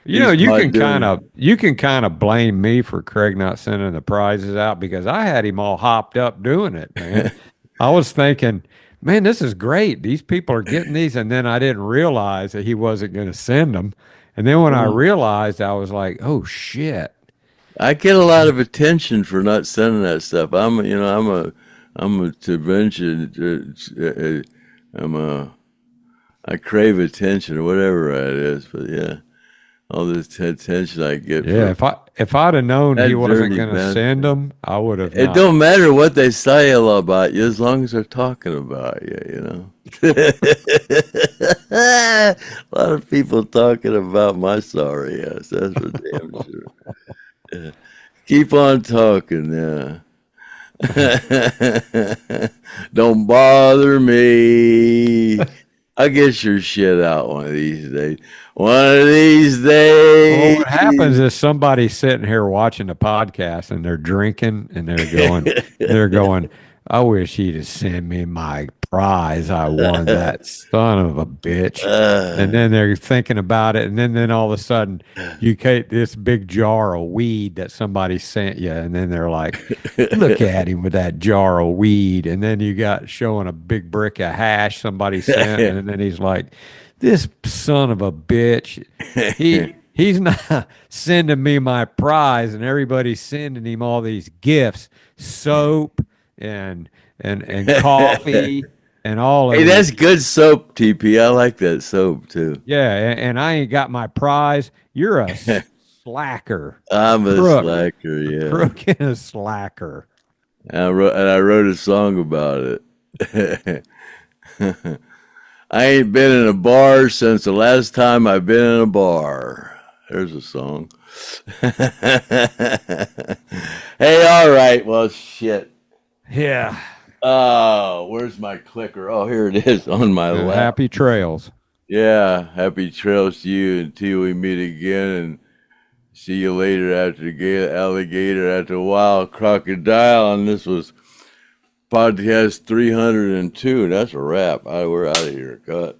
can kind of blame me for Craig not sending the prizes out because I had him all hopped up doing it, man. I was thinking, man, this is great. These people are getting these, and then I didn't realize that he wasn't going to send them. And then when I realized, I was like, oh shit. I get a lot of attention for not sending that stuff. I'm a intervention. I crave attention or whatever it is, but yeah, all this attention I get. Yeah, if I'd have known he wasn't going to send them, I would have. It don't matter what they say about you as long as they're talking about you. A lot of people talking about my sorry ass. That's for damn sure. Yeah. Keep on talking, yeah. Don't bother me. I'll get your shit out one of these days. One of these days. Well, what happens is somebody's sitting here watching the podcast and they're drinking and they're going, I wish he'd have sent me my prize I won, that son of a bitch. And Uh, then they're thinking about it, and then all of a sudden you get this big jar of weed that somebody sent you, and then they're like, look at him with that jar of weed. And then you got showing a big brick of hash somebody sent, and then he's like, this son of a bitch, he's not sending me my prize, and everybody's sending him all these gifts, soap and coffee and all of Hey, that's these. good soap, TP. I like that soap too. Yeah, and I ain't got my prize. You're a slacker, I'm a crook, slacker, a yeah. crook and a slacker. And I wrote a song about it. I ain't been in a bar since the last time I've been in a bar. There's a song. Hey, all right. Well, shit. Yeah. Oh, where's my clicker? Oh, here it is on my lap. Happy trails. Yeah, happy trails to you until we meet again, and see you later after the alligator, after a wild crocodile. And this was podcast 302. That's a wrap. We're out of here. Cut.